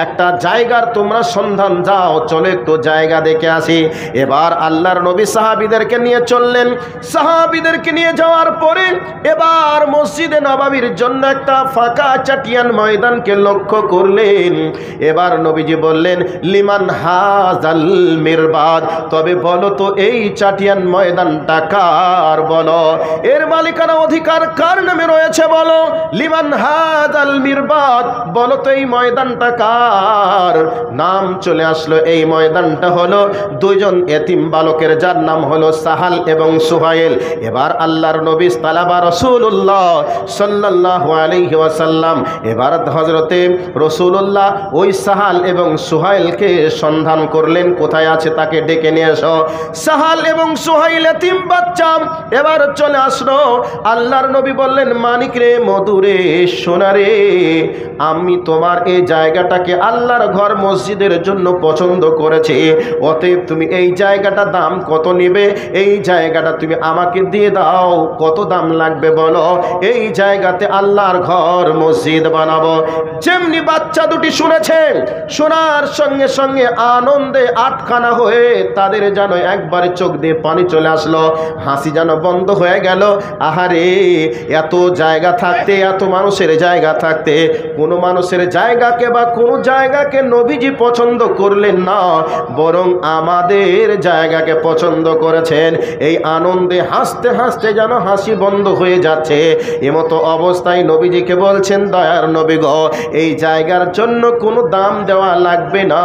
S1: একটা জায়গার তোমরা সন্ধান যাও, চলে একটু জায়গা দেখে আসি। এবার আল্লাহর নবী সাহাবীদেরকে নিয়ে চললেন। সাহাবীদেরকে নিয়ে যাওয়ার পরে এবার মসজিদে নবাবির জন্য একটা ফাঁকা চাটিয়ান ময়দানকে লক্ষ্য করলেন। এবার নবীজি বললেন, লিমান হাজাল মিরবাদ, তবে বলো তো এই চাটিয়ান ময়দানটা কার, বলো এর মালিকানা অধিকার কার নামে রয়েছে, বলো লিমান হাজাল মিরবাদ, বলো তো এই ময়দানটা কার। নাম চলে আসলো, এই ময়দানটা হলো দুইজন এতিম বালকের, যার নাম হলো সাহাল এবং সুহাইল। এবার আল্লাহর নবী তালাবা রাসূলুল্লাহ সাল্লাল্লাহু আলাইহি ওয়াসাল্লাম, এবার হযরতে রাসূলুল্লাহ ওই সাহাল এবং সুহাইলকে সন্ধান করলেন, কোথায় আছে তাকে ডেকে নিয়ে এসো। সাহাল এবং সুহাইল এতিম বাচ্চা এবার চলে আসলো। আল্লাহর নবী বললেন, মানিক রে, মধুরে, সোনারে, আমি তোমার এই জায়গাটাকে আল্লাহর ঘর মসজিদের জন্য পছন্দ করেছি, অতএব তুমি এই জায়গাটা দাম কত নেবে, এই জায়গাটা তুমি আমাকে দিয়ে দাও, কত দাম লাগবে বলো, এই জায়গাতে আল্লাহর ঘর মসজিদ বানাবো। যেমনি বাচ্চা দুটি শুনেছে, শোনার সঙ্গে সঙ্গে আনন্দে আটখানা হয়ে তাদের যেন একবারে চোখ দিয়ে পানি চলে আসলো, হাসি যেন বন্ধ হয়ে গেল। আহারে, এত জায়গা থাকতে, এত মানুষের জায়গা থাকতে, কোনো মানুষের জায়গাকে বা কোনো জায়গাকে নবীজি পছন্দ করলেন না, বরং আমাদের জায়গাকে পছন্দ করেছেন। এই আনন্দে হাসতে হাসতে যেন হাসি বন্ধ হয়ে যাচ্ছে। এমতো অবস্থায় নবীজিকে বলছেন, দয়ার নবী গো, এই জায়গার জন্য কোনো দাম দেওয়া লাগবে না,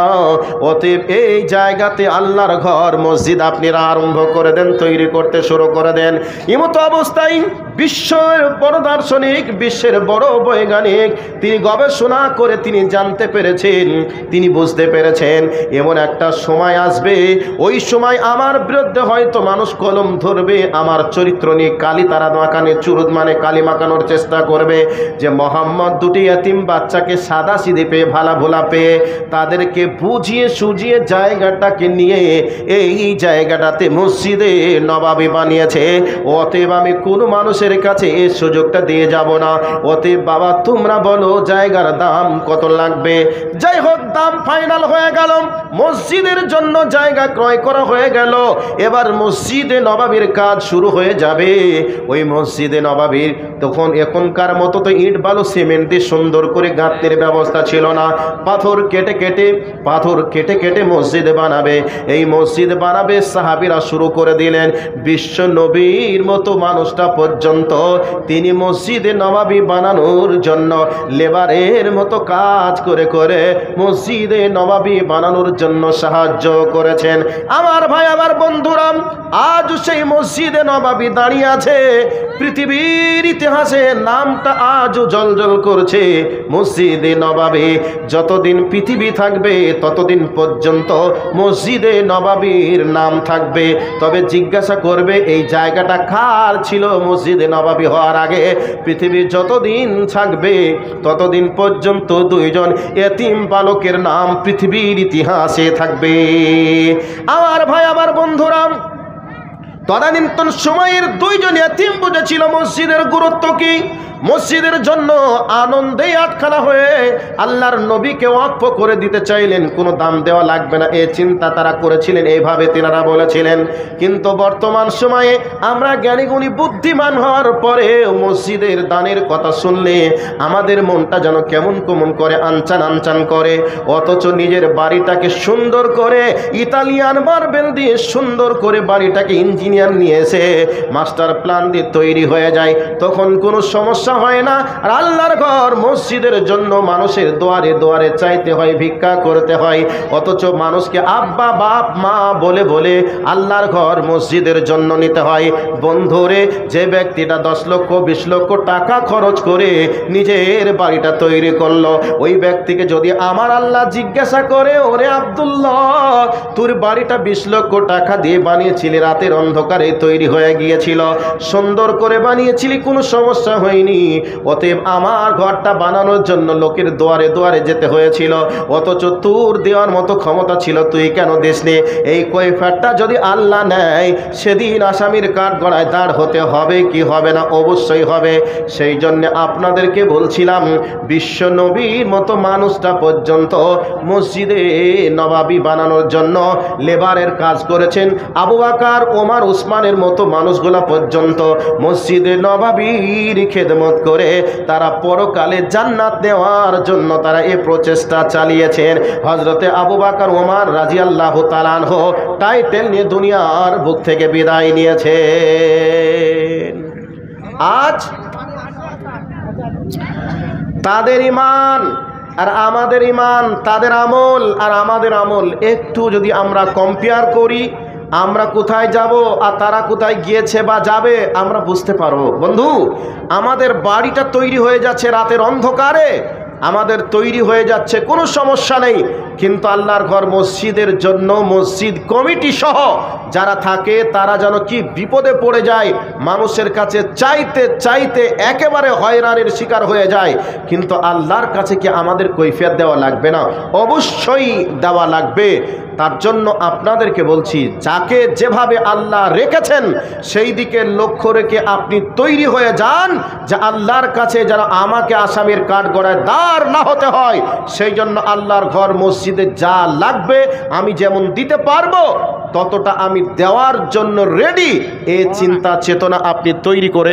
S1: অতএব এই জায়গাতে আল্লাহর ঘর মসজিদ আপনারা আরম্ভ করে দেন, তৈরি করতে শুরু করে দেন। এমতো অবস্থায় বিশ্বের বড় দার্শনিক, বিশ্বের বড় বৈজ্ঞানিক, তিনি গবেষণা করে তিনি জানতে পেরেছেন, তিনি বুঝতে পেরেছেন এমন একটা সময় আসবে, ওই সময় আমার বিরুদ্ধে হয়তো মানুষ কলম ধরবে, আমার চরিত্র নিয়ে কালি তারা মাখানে চুরুদ মানে কালি মাখানোর চেষ্টা করবে, যে মোহাম্মদ দুটি এতিম বাচ্চাকে সাদা সিধে পেয়ে, ভালা ভোলা পেয়ে, তাদেরকে বুঝিয়ে সুজিয়ে জায়গাটাকে নিয়ে এই জায়গাটাতে মসজিদে নবাবি বানিয়েছে, অতএব আমি কোনো মানুষের কাছে এই সুযোগটা দিয়ে যাব না। অতএব বাবা, তোমরা বলো জায়গার দাম কত লাগবে। যাই হোক, দাম ফাইনাল হয়ে গেল, মসজিদের জন্য জায়গা ক্রয় করা হয়ে গেল। এবার মসজিদে নবাবির কাজ শুরু হয়ে যাবে। ওই মসজিদে নবাবির তখন এখনকার মতো তো ইট বালু সিমেন্ট দিয়ে সুন্দর করে গাঁথনির ব্যবস্থা ছিল না, পাথর কেটে কেটে মসজিদ বানাবে। এই মসজিদ বানাবে, সাহাবীরা শুরু করে দিলেন। বিশ্ব নবীর মতো মানুষটা পর্যন্ত তিনি মসজিদে নবাবী বানানোর জন্য লেবারের মতো কাজ করে করে মসজিদে নবাবী বানানোর জন্য সাহায্য করেছেন। আমার ভাই, আমার বন্ধুরা, আজ সেই মসজিদে নবাবী দাঁড়িয়ে আছে, পৃথিবীর ইতিহাসে নামটা আজও জলজল করছে। মসজিদে নবাবী যতদিন পৃথিবী থাকবে ততদিন পর্যন্ত মসজিদে নবাবীর নাম থাকবে। তবে জিজ্ঞাসা করবে, এই জায়গাটা কার ছিল মসজিদে নবাবী হওয়ার আগে? পৃথিবীর যতদিন থাকবে ততদিন পর্যন্ত দুইজন এতিম বালকের নাম পৃথিবীর ইতিহাসে থাকবে। আমার ভাই, আমার বন্ধুরা, তদানীন্তন সময়ের দুইজন এতিম বুঝেছিল মসজিদের গুরুত্ব কি। মসজিদের জন্য আনন্দে আটখানা হয়ে আল্লাহর নবীকে ওয়াকফ করে দিতে চাইলেন, কোনো দাম দেওয়া লাগবে না, এই চিন্তা তারা করেছিলেন, এইভাবে তেনারা বলেছিলেন। কিন্তু বর্তমান সময়ে আমরা জ্ঞানীগুণী বুদ্ধিমান হওয়ার পরে মসজিদের দানের কথা শুনলে আমাদের মনটা যেন কেমন কেমন করে, আনচান আনচান করে। অথচ নিজের বাড়িটাকে সুন্দর করে ইতালিয়ান মার্বেল দিয়ে সুন্দর করে বাড়িটাকে ইঞ্জিনিয়ার নিয়ে এসে মাস্টার প্ল্যান দিয়ে তৈরি হয়ে যায়, তখন কোনো সমস্যা সমস্যা হয় না। আর আল্লাহর ঘর মসজিদের জন্য মানুষের দুয়ারে দুয়ারে চাইতে হয়, ভিক্ষা করতে হয়, অথচ মানুষকে আব্বা বাপ মা বলে বলে আল্লাহর ঘর মসজিদের জন্য নিতে হয়। বন্ধুরে, যে ব্যক্তিটা 10 লক্ষ 20 লক্ষ টাকা খরচ করে নিজের বাড়িটা তৈরি করলো, ওই ব্যক্তিকে যদি আমার আল্লাহ জিজ্ঞাসা করে, ওরে আব্দুল্লাহ, তোর বাড়িটা 20 লক্ষ টাকা দিয়ে বানিয়েছিলি, রাতের অন্ধকারে তৈরি হয়ে গিয়েছিল, সুন্দর করে বানিয়েছিলি, কোনো সমস্যা হয়নি, অতএব আমার ঘরটা বানানোর জন্য লোকের দুয়ারে দুয়ারে যেতে হয়েছিল, অথচ তোর দেওয়ার মতো ক্ষমতা ছিল, তুই কেন দিসনি? এই কৈফিয়তটা যদি আল্লাহ নেয়, সেদিন আসামির কাঠগড়ায় দাঁড় হতে হবে কি হবে না? অবশ্যই হবে। সেই জন্য আপনাদেরকে বলছিলাম, বিশ্ব নবীর মতো মানুষটা পর্যন্ত মসজিদে নবাবী বানানোর জন্য লেবারের কাজ করেছেন। আবু বকর, ওমর, উসমানের মতো মানুষগুলা পর্যন্ত মসজিদে নবাবীর খেদমত করে তারা পরকালে জান্নাত দেওয়ার জন্য তারা এই প্রচেষ্টা চালিয়েছেন। হযরতে আবু বকর, ওমর রাদিয়াল্লাহু তাআলা আনহু টাইটেল নিয়ে দুনিয়ার বুক থেকে বিদায় নিয়েছেন। আজ তাদের ঈমান আর আমাদের ঈমান, তাদের আমল আর আমাদের আমল একটু যদি আমরা কম্পেয়ার করি, আমরা কোথায় যাব আর তারা কোথায় গিয়েছে বা যাবে আমরা বুঝতে পারবো। বন্ধু, আমাদের বাড়িটা তৈরি হয়ে যাচ্ছে রাতের অন্ধকারে, আমাদের তৈরি হয়ে যাচ্ছে, কোনো সমস্যা নেই, কিন্তু আল্লাহর ঘর মসজিদের জন্য মসজিদ কমিটি সহ যারা থাকে তারা যেন কি বিপদে পড়ে যায়, মানুষের কাছে চাইতে চাইতে একেবারে হয়রানির শিকার হয়ে যায়। কিন্তু আল্লাহর কাছে কি আমাদের কৈফিয়ত দেওয়া লাগবে না? অবশ্যই দেওয়া লাগবে। তার জন্য আপনাদেরকে বলছি, যাকে যেভাবে আল্লাহ রেখেছেন সেই দিকে লক্ষ্য রেখে আপনি তৈরি হয়ে যান, যে আল্লাহর কাছে যেন আমাকে আসামির কাঠগড়ায় দাঁড় না হতে হয়। সেই জন্য আল্লাহর ঘর মসজিদে যা লাগবে আমি যেমন দিতে পারবো ততটা আমি দেওয়ার জন্য রেডি, এই চিন্তা চেতনা আপনি তৈরি করে।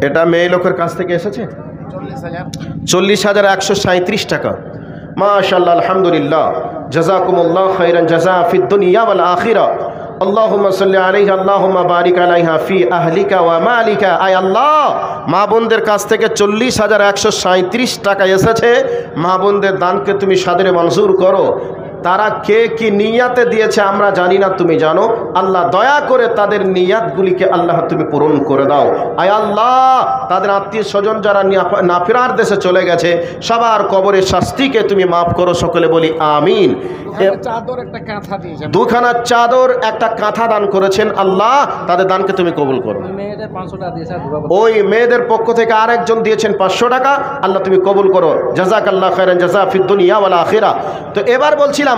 S1: এটা মেয়ে লোকের কাছ থেকে এসেছে 40,137 টাকা। মাশাআল্লাহ, আলহামদুলিল্লাহ, জাযাকুমুল্লাহ খাইরান জাযা ফিদ দুনিয়া ওয়াল আখিরা। আল্লাহুম্মা সাল্লি আলাইহা আল্লাহুম্মা বারিক আলাইহা ফি আহলিকা ওয়া মালিকা। আয় আল্লাহ, মা বোনদের কাছ থেকে 40,137 টাকা এসেছে। মা বোনদের দানকে তুমি সাদরে মঞ্জুর করো। তারা কে কি নিয়াতে দিয়েছে আমরা জানি না, তুমি জানো। আল্লাহ দয়া করে তাদের নিয়াতগুলিকে আল্লাহ তুমি পূরণ করে দাও। আয় আল্লাহ, তাদের আত্মীয় স্বজন যারা নাফিরার দেশে চলে গেছে সবার কবরের শাস্তিকে তুমি মাফ করো, সকলে বলি আমিন। দুখানা চাদর, একটা কাঁথা দান করেছেন, আল্লাহ তাদের দানকে তুমি কবুল করো। ওই মেয়েদের পক্ষ থেকে আরেকজন দিয়েছেন 500 টাকা, আল্লাহ তুমি কবুল করো। জাযাকাল্লাহ খাইরান জাযা ফিদ দুনিয়া ওয়াল আখিরা। তো এবার বলছিলাম,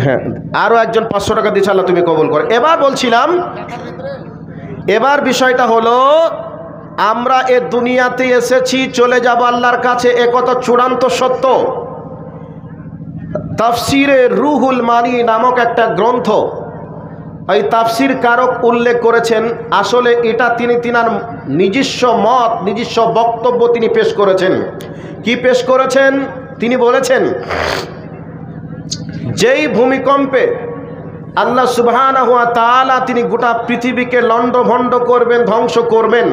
S1: হ্যাঁ, আরো একজন 500 টাকা দিয়েছে, আল্লাহ তুমি কবুল করো। এবার বলছিলাম, এবার বিষয়টা হলো, আমরা এ দুনিয়াতে এসেছি, চলে যাব আল্লাহর কাছে, একথা চূড়ান্ত সত্য। তাফসিরে রুহুল মানি নামক একটা গ্রন্থ, এই তাফসির কারক উল্লেখ করেছেন, আসলে এটা তিনার নিজস্ব মত, নিজস্ব বক্তব্য তিনি পেশ করেছেন। কি পেশ করেছেন? তিনি বলেছেন, যেই ভূমিকম্পে আল্লাহ সুবহানাহু ওয়া তাআলা তিনি গোটা পৃথিবীকে লণ্ডভণ্ড করবেন, ধ্বংস করবেন।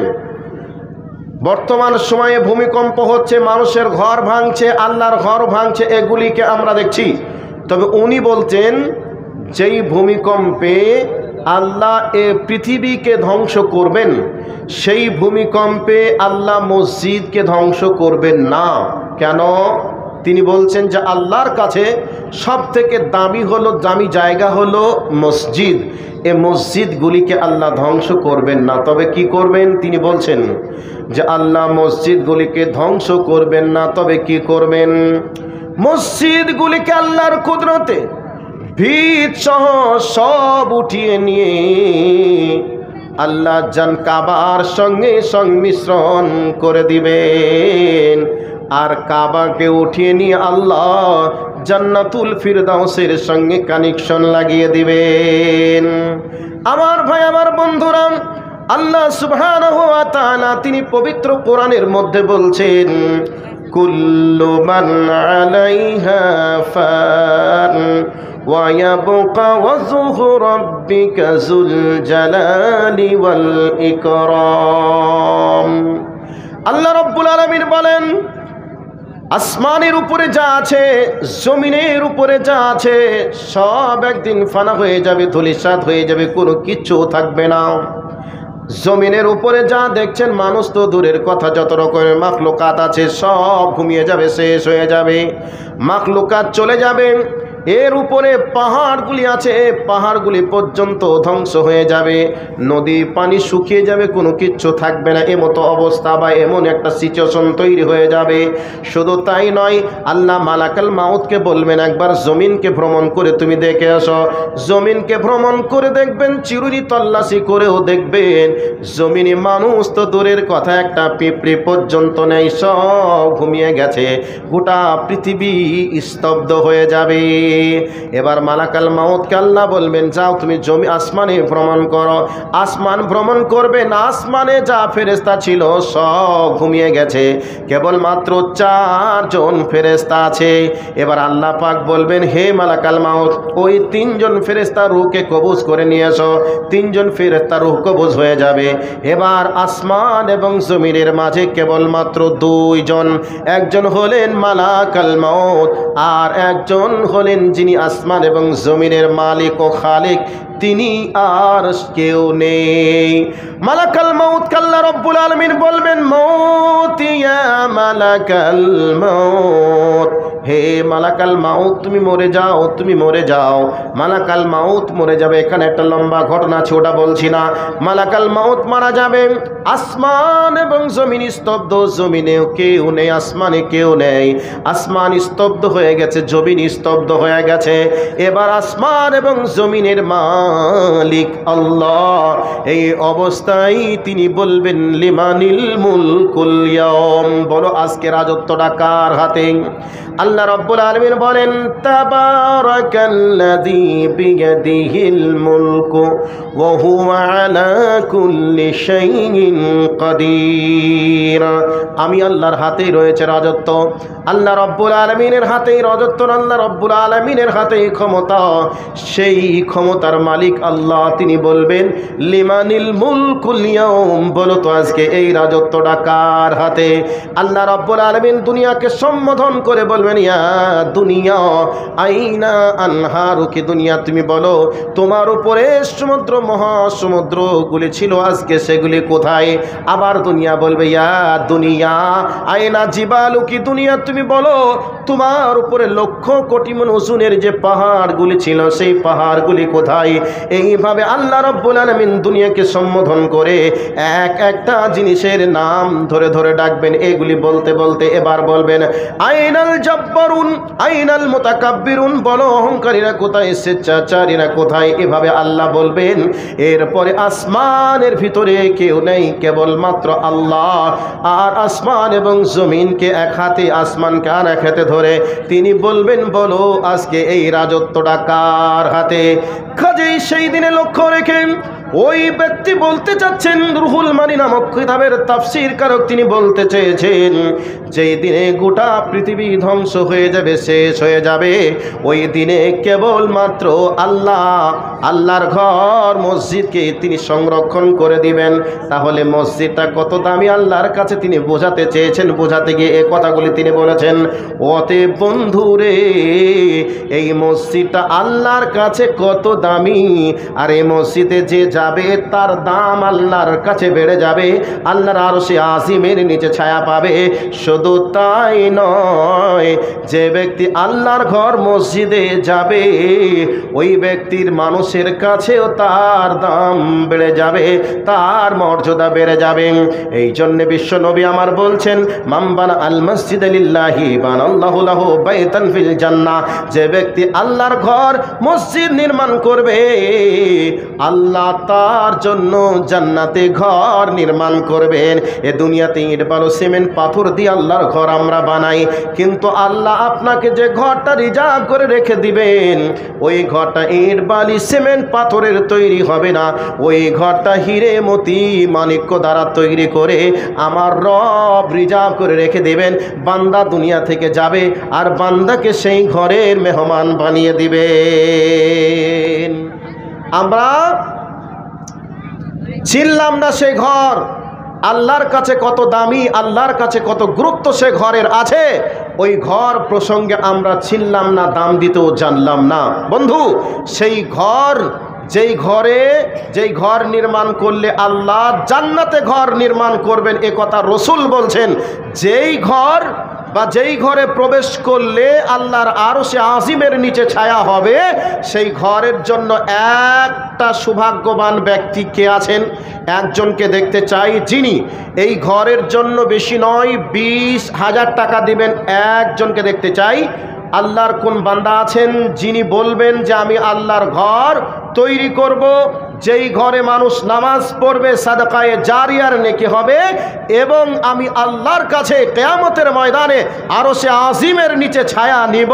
S1: বর্তমান সময়ে ভূমিকম্প হচ্ছে, মানুষের ঘর ভাঙছে, আল্লাহর ঘর ভাঙছে, এগুলিকে আমরা দেখছি। তবে উনি বলতেন, যেই ভূমিকম্পে আল্লাহ এ পৃথিবীকে ধ্বংস করবেন, সেই ভূমিকম্পে আল্লাহ মসজিদকে ধ্বংস করবেন না। কেন? তিনি বলছেন যে আল্লাহর কাছে সব থেকে দামি জায়গা হলো মসজিদ। এ মসজিদগুলিকে আল্লাহ ধ্বংস করবেন না। তবে কি করবেন? তিনি বলছেন যে আল্লাহ মসজিদগুলিকে ধ্বংস করবেন না, তবে কি করবেন? মসজিদগুলিকে আল্লাহর কুদরতে ভিত সহ সব উঠিয়ে নিয়ে আল্লাহ জান কাবার সঙ্গে সংমিশ্রণ করে দিবেন। আর কাবাকে উঠিয়ে নিয়ে আল্লাহ জান্নাতুল ফিরদাউসের সঙ্গে কানেকশন লাগিয়ে দিবেন। আমার ভাই, আমার বন্ধুরা, আল্লাহ সুবহানাহু ওয়া তাআলা তিনি পবিত্র কোরআনের মধ্যে বলছেন, কুল্লু মান আলাইহা ফান ويبقى وجه ربك ذو الجلال والإكرام আল্লাহ রাব্বুল আলামিন বলেন আসমানের উপরে যা আছে জমিনের উপরে যা আছে সব একদিন ফানা হয়ে যাবে, ধূলিসাৎ হয়ে যাবে, কোনো কিচ্ছু থাকবে না। জমিনের উপরে যা দেখছেন মানুষ তো দূরের কথা, যত রকমের মাখলুকাত আছে সব ঘুমিয়ে যাবে, শেষ হয়ে যাবে, মাখলুকাত চলে যাবে। এর উপরে পাহাড়গুলি আছে, পাহাড়গুলি পর্যন্ত ধ্বংস হয়ে যাবে, নদী পানি শুকিয়ে যাবে, কোনো কিচ্ছু থাকবে না, এমতো অবস্থা বা এমন একটা সিচুয়েশন তৈরি হয়ে যাবে। শুধু তাই নয়, আল্লাহ মালাকাল মাউতকে বলবেন একবার জমিনকে ভ্রমণ করে তুমি দেখে আসো। জমিনকে ভ্রমণ করে দেখবেন, চিরুনি তল্লাশি করেও দেখবেন জমিনে মানুষ তো দূরের কথা, একটা পিঁপড়ে পর্যন্ত নেই, সব ঘুমিয়ে গেছে, গোটা পৃথিবী স্তব্ধ হয়ে যাবে। এবার মালাকাল মাউতকে আল্লাহ বলবেন যাও তুমি জমি আসমানে ভ্রমণ করো। আসমান ভ্রমণ করবেন, আসমানে যা ফেরেশতা ছিল সব ঘুমিয়ে গেছে, কেবলমাত্র 4 জন ফেরেশতা আছে। এবার আল্লাহ পাক বলবেন হে মালাকাল মাউত, ওই 3 জন ফেরেশতা রূহকে কবজ করে নিয়ে এসো। 3 জন ফেরেশতা রূহ কবজ হয়ে যাবে। এবার আসমান এবং জমিনের মাঝে কেবলমাত্র 2 জন, একজন হলেন মালাকাল মাউত আর একজন হলেন যিনি আসমান এবং জমিনের মালিক ও খালিক, তিনি আর কেউ নেই। মালাকাল মাউত আল্লাহ রব্বুল আলামিন বলবেন মউত ইয়া মালাকাল মাউত, হে মালাকাল মাউত তুমি মরে যাও, তুমি মরে যাও। মালাকাল মাউত মরে যাবে। এখানে একটা লম্বা ঘটনা আছে, ওটা বলছি না। মালাকাল মাউত মারা যাবে, আসমান এবং জমিন স্তব্ধ, জমিনেও কেউ নেই, আসমানে কেউ নেই, আসমান স্তব্ধ হয়ে গেছে, জমিন স্তব্ধ হয়ে গেছে। এবার আসমান এবং জমিনের মালিক আল্লাহ, এই অবস্থায় তিনি বলবেন লিমানিল মুলকুল ইয়াউম, বলো আজকে রাজত্বটা কার হাতে? আল্লাহ রাব্বুল আলামিন বলেন তাবারাকাল্লাযী বিয়াদিহিল মুলকু ওয়া হুয়া আলা কুল্লি শাইইন কাদির। আমি আল্লাহর হাতেই রয়েছে রাজত্ব, আল্লাহ রাব্বুল আলামিনের হাতেই রাজত্ব, আল্লাহ রাব্বুল আলামিনের হাতেই ক্ষমতা। সেই ক্ষমতার মালিক আল্লাহ, তিনি বলবেন লিমানিল মুলকুল ইয়াউম, বলো তো আজকে এই রাজত্বটা কার হাতে? আল্লাহ রাব্বুল আলামিন দুনিয়াকে সম্বোধন করে বলবেন ইয়া দুনিয়া আইনা আনহারুকি, দুনিয়া তুমি বলো তোমার উপরে সমুদ্র মহাসমুদ্রগুলি ছিল আজকে সেগুলি কোথায়? আবার দুনিয়া বলবে ইয়া দুনিয়া আইনা জিবালুকি, দুনিয়া তুমি বলো তোমার উপরে লক্ষ কোটি মন ওজনের যে পাহাড়গুলি ছিল সেই পাহাড়গুলি কোথায়? এইভাবে আল্লাহ রাব্বুল আলামিন দুনিয়াকে সম্বোধন করে একটা জিনিসের নাম ধরে ধরে ডাকবেন। এগুলি বলতে বলতে এবার বলবেন আইনাল জাব্বারুন আইনাল মুতাকাব্বিরুন, বলো অহংকারীরা কোথায়, স্বেচ্ছাচারীরা কোথায়? এভাবে আল্লাহ বলবেন। এরপরে আসমানের ভিতরে কেউ নেই, কেবলমাত্র আল্লাহ। আর আসমান এবং জমিনকে এক হাতে, আসমানকে আর এক হাতে ধরে তিনি বলবেন বলো আজকে এই রাজত্বটা কার হাতে? কাজেই সেই দিনে লক্ষ্য রেখে ওই ব্যক্তি বলতে চাচ্ছেন, রুহুল মানি নামক কিতাবের তাফসীর কারক তিনি বলতে চেয়েছেন যেই দিনে গোটা পৃথিবী ধ্বংস হয়ে যাবে, শেষ হয়ে যাবে, ওই দিনে কেবলমাত্র আল্লাহর ঘর মসজিদকে তিনি সংরক্ষণ করে দিবেন। তাহলে মসজিদটা কত দামি আল্লাহর কাছে তিনি বোঝাতে চেয়েছেন, বোঝাতে গিয়ে এই কথাগুলি তিনি বলেছেন অতএব বন্ধুরে এই মসজিদটা আল্লাহর কাছে কত দামি, আর এই মসজিদে যে যাবে তার দাম আল্লাহর কাছে বেড়ে যাবে, আল্লাহর আরশে আজিমের নিচে ছায়া পাবে। শুধু তাই নয়, যে ব্যক্তি আল্লাহর ঘর মসজিদে যাবে ওই ব্যক্তির মানুষের কাছেও তার দাম বেড়ে যাবে, তার মর্যাদা বেড়ে যাবে। এই জন্য বিশ্ব নবী আমার বলছেন মামবানা আল মসজিদ লিল্লাহি বানাল্লাহু লাহু বাইতান ফিল জান্নাহ, যে ব্যক্তি আল্লাহর ঘর মসজিদ নির্মাণ করবে আল্লাহ তার জন্য জান্নাতে ঘর নির্মাণ করবেন। এ দুনিয়াতে ইট বালু সিমেন্ট পাথর দিয়ে আল্লাহর ঘর আমরা বানাই, কিন্তু আল্লাহ আপনাকে যে ঘরটা রিজার্ভ করে রেখে দিবেন, ওই ঘরটা ইট বালি সিমেন্ট পাথরের তৈরি হবে না, ওই ঘরটা হিরে মতি মাণিক্য দ্বারা তৈরি করে আমার রব রিজার্ভ করে রেখে দেবেন। বান্দা দুনিয়া থেকে যাবে আর বান্দাকে সেই ঘরের মেহমান বানিয়ে দিবেন। আমরা চিনলাম না সে ঘর আল্লাহর কাছে কত দামি, আল্লাহর কাছে কত গুরুত্ব সে ঘরের আছে, ওই ঘর প্রসঙ্গে আমরা চিনলাম না, দাম দিতেও জানলাম না। বন্ধু, সেই ঘর যেই ঘর নির্মাণ করলে আল্লাহ জান্নাতে ঘর নির্মাণ করবেন, এ কথা রসুল বলছেন। যেই ঘর বা যেই ঘরে প্রবেশ করলে আল্লাহর আরশে আজিমের নিচে ছায়া হবে, সেই ঘরের জন্য একটা সৌভাগ্যবান ব্যক্তি কে আছেন? একজনকে দেখতে চাই, যিনি এই ঘরের জন্য বেশি নয় 20,000 টাকা দিবেন। একজনকে দেখতে চাই। আল্লাহর কোন বান্দা আছেন যিনি বলবেন যে আমি আল্লাহর ঘর তৈরি করব, যেই ঘরে মানুষ নামাজ পড়বে, সাদকায়ে জারিয়ার নেকি হবে, এবং আমি আল্লাহর কাছে কিয়ামতের ময়দানে আরশে আজিমের নিচে ছায়া নিব,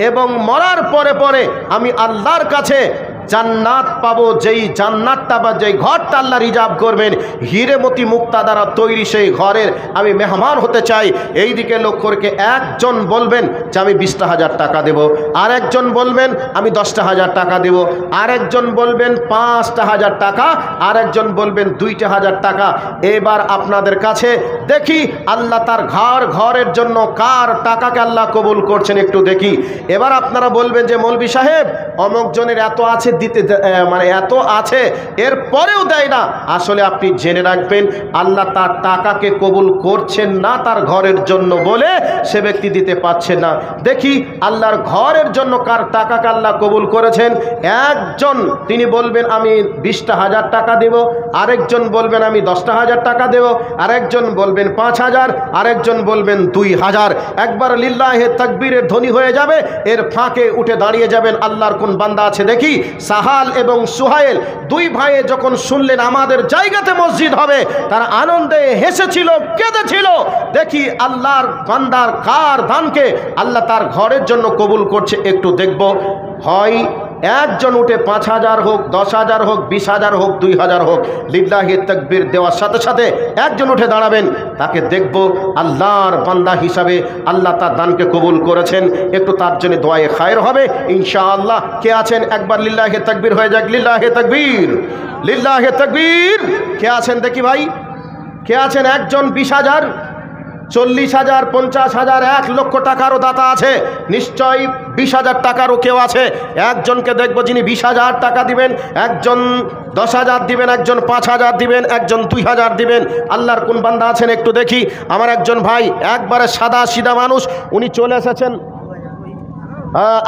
S1: এবং মরার পরে পরে আমি আল্লাহর কাছে জান্নাত পাবো। যেই জান্নাতটা বা যেই ঘরটা আল্লাহ রিজার্ভ করবেন হিরেমতি মুক্তা দ্বারা তৈরি, সেই ঘরের আমি মেহমান হতে চাই। এই দিকে লক্ষ্য রেখে একজন বলবেন যে আমি 20,000 টাকা দেব, আর একজন বলবেন আমি 10,000 টাকা দেব, আর একজন বলবেন 5,000 টাকা, আর একজন বলবেন 2,000 টাকা। এবার আপনাদের কাছে দেখি আল্লাহ তার ঘরের জন্য কার টাকাকে আল্লাহ কবুল করছেন একটু দেখি। এবার আপনারা বলবেন যে মৌলভী সাহেব অমুক জনের এত আছে, দিতে মানে এত আছে এর পরেও দেয় না। আসলে আপনি জেনে রাখবেন আল্লাহ তার টাকাকে কবুল করছেন না তার ঘরের জন্য বলে সে ব্যক্তি দিতে পারছে না। দেখি আল্লাহর ঘরের জন্য কার টাকাকে আল্লাহ কবুল করেছেন। একজন তিনি বলবেন আমি 20,000 টাকা দেব, আরেকজন বলবেন আমি 10,000 টাকা দেব, আরেকজন বলবেন 5,000, আরেকজন বলবেন 2,000। একবার লিল্লাহে তাকবীরের ধ্বনি হয়ে যাবে, এর ফাঁকে উঠে দাঁড়িয়ে যাবেন আল্লাহর কোন বান্দা আছে দেখি। সাহাল এবং সুহাইল দুই ভাইয়ে যখন শুনলেন আমাদের জায়গাতে মসজিদ হবে, তারা আনন্দে হেসেছিল, কেঁদেছিল। দেখি আল্লাহর বান্দার কার দানকে আল্লাহ তার ঘরের জন্য কবুল করছে একটু দেখব। হয় একজন উঠে 5,000 হোক, 10,000 হোক, 20,000 হোক, 2,000 হোক, লিল্লাহি তাকবীর দেওয়ার সাথে সাথে একজন উঠে দাঁড়াবেন, তাকে দেখব আল্লাহর বান্দা হিসাবে আল্লাহ তার দানকে কবুল করেছেন। একটু তার জন্য দোয়ায়ে খায়ের হবে ইনশাআল্লাহ। কে আছেন একবার লিল্লাহি তাকবীর হয়ে যাক, লিল্লাহি তাকবীর, লিল্লাহি তাকবীর। কে আছেন দেখি ভাই, কে আছেন? একজন 20,000, 40,000, 50,000, 1 লক্ষ টাকারও দাতা আছে, নিশ্চয়ই 20,000 টাকারও কেউ আছে। একজনকে দেখবো যিনি 20,000 টাকা দিবেন, একজন 10,000 দিবেন, একজন 5,000 দিবেন, একজন 2,000 দিবেন। আল্লাহর কোন বান্দা আছেন একটু দেখি। আমার একজন ভাই একবারে সাদা সিধা মানুষ, উনি চলে এসেছেন,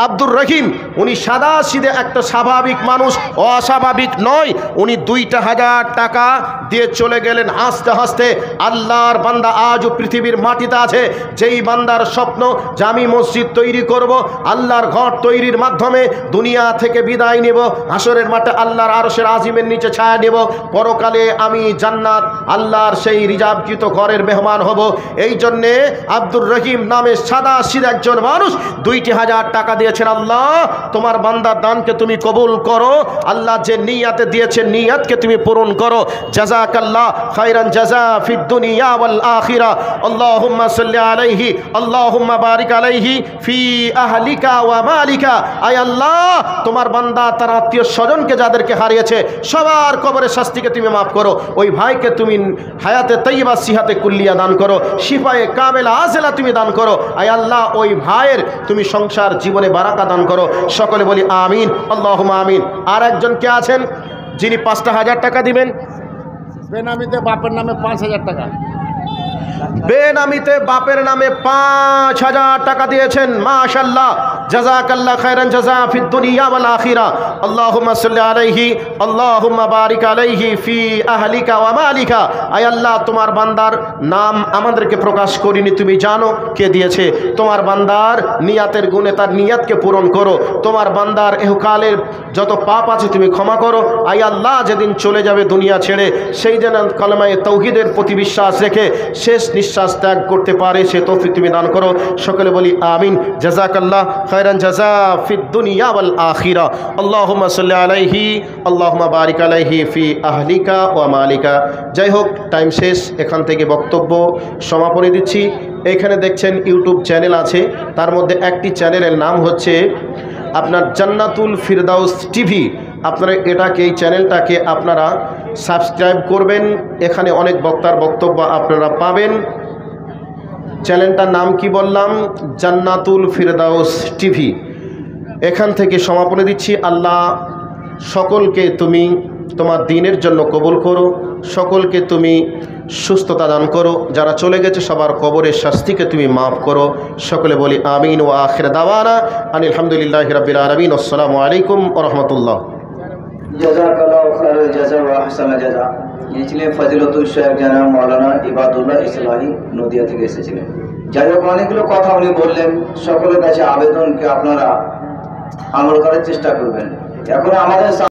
S1: আব্দুর রহিম। উনি সাদা সিধে একটা স্বাভাবিক মানুষ, অস্বাভাবিক নয়। উনি 2,000 টাকা দিয়ে চলে গেলেন হাসতে হাসতে। আল্লাহর বান্দা আজও পৃথিবীর মাটিতে আছে, যেই বান্দার স্বপ্ন যে আমি মসজিদ তৈরি করব, আল্লাহর ঘর তৈরির মাধ্যমে দুনিয়া থেকে বিদায় নেব, হাসরের মাঠে আল্লাহর আরশের আজিমের নিচে ছায়া নেব, পরকালে আমি জান্নাত আল্লাহর সেই রিজার্ভকৃত ঘরের মেহমান হব। এই জন্যে আব্দুর রহিম নামে সাদা সিধা একজন মানুষ 2,000 টাকা দিয়েছেন। আল্লাহ তোমার বান্দার দানকে তুমি কবুল করো, আল্লাহ যে নিয়াতে দিয়েছেন নিয়াতকে তুমি পূরণ করো। জাযাকাল্লাহ খায়রান জাযা ফিদ দুনিয়া ওয়াল আখিরা। আল্লাহুম্মা সাল্লি আলাইহি, আল্লাহুম্মা বারিক আলাইহি ফি আহলিকা ওয়া মালিকা। আয় আল্লাহ তোমার বান্দা তার আত্মীয় স্বজনকে যাদেরকে হারিয়েছে সবার কবরের শাস্তিকে তুমি মাফ করো। ওই ভাইকে তুমি হায়াতে তাইয়্যিবা সিহাতে কুল্লিয়া দান করো, শিফায়ে কামেলা আজেলা তুমি দান করো। আয় আল্লাহ ওই ভাইয়ের তুমি সংসার জীবনে বারাকা দান করো। সকলে বলি আমিন, আল্লাহুম্মা আমিন। আর একজন কে আছেন যিনি 5,000 টাকা দিবেন?
S3: বেনামিতে বাপের নামে 5,000 টাকা,
S1: বেনামিতে বাপের নামে 5,000 টাকা দিয়েছেন। মাশাআল্লাহ, জাযাকাল্লাহু খায়রান জাযা ফিদ দুনিয়া ওয়াল আখিরা। আল্লাহুম্মা সাল্লি আলাইহি আল্লাহুম্মা বারিক আলাইহি ফি আহলিকা ওয়া মালিকা। আয় আল্লাহ, তোমার বান্দার নাম আমাদেরকে প্রকাশ করিনি, তুমি জানো কে দিয়েছে। তোমার বান্দার নিয়াতের গুণে তার নিয়াতকে পূরণ করো। তোমার বান্দার ইহকালের যত পাপ আছে তুমি ক্ষমা করো। আয় আল্লাহ, যেদিন চলে যাবে দুনিয়া ছেড়ে, সেই দিন কালেমায়ে তাওহীদের প্রতি বিশ্বাস রেখে শেষ নিঃশ্বাস ত্যাগ করতে পারে সে তৌফিক তুমি দান করো। সকলে বলি আমিন। জাযাকাল্লাহ খায়রান জাযা ফিদ দুনিয়া ওয়াল আখিরা। আল্লাহুম্মা সাল্লি আলাইহি আল্লাহুম্মা বারিক আলাইহি ফি আহলিকা ওয়া মালিকা। যাই হোক, টাইম শেষ, এখান থেকে বক্তব্য সমাপনী দিচ্ছি। এখানে দেখছেন ইউটিউব চ্যানেল আছে, তার মধ্যে একটি চ্যানেলের নাম হচ্ছে আপনার জান্নাতুল ফিরদাউস টিভি। আপনারা এই চ্যানেলটাকে আপনারা সাবস্ক্রাইব করবেন। এখানে অনেক বক্তার বক্তব্য আপনারা পাবেন। চ্যানেলটার নাম কি বললাম? জান্নাতুল ফিরদাউস টিভি। এখান থেকে সমাপনী দিচ্ছি। আল্লাহ সকলকে তুমি তোমার দ্বীনের জন্য কবুল করো, সকলকে তুমি সুস্থতা দান করো, যারা চলে গেছে সবার কবরের শাস্তিকে তুমি মাফ করো। সকলে বলি আমিন। ওয়া আখির দাওয়ানা আনিল হামদুলিল্লাহি রাব্বিল আলামিন। আসসালামু আলাইকুম ওয়া রাহমাতুল্লাহ।
S2: জাযাকাল্লাহু খায়রাল জাযা ওয়া আহসানাল জাযা। ইনি ছিলেন ফজিলতুল শেখ জানাব মাওলানা ইবাদুল্লাহ ইসলাহি নদিয়া থেকে এসেছিলেন। যাই হোক, অনেকগুলো কথা উনি বললেন। সকলের কাছে আবেদনকে আপনারা আমল করার চেষ্টা করবেন। এখন আমাদের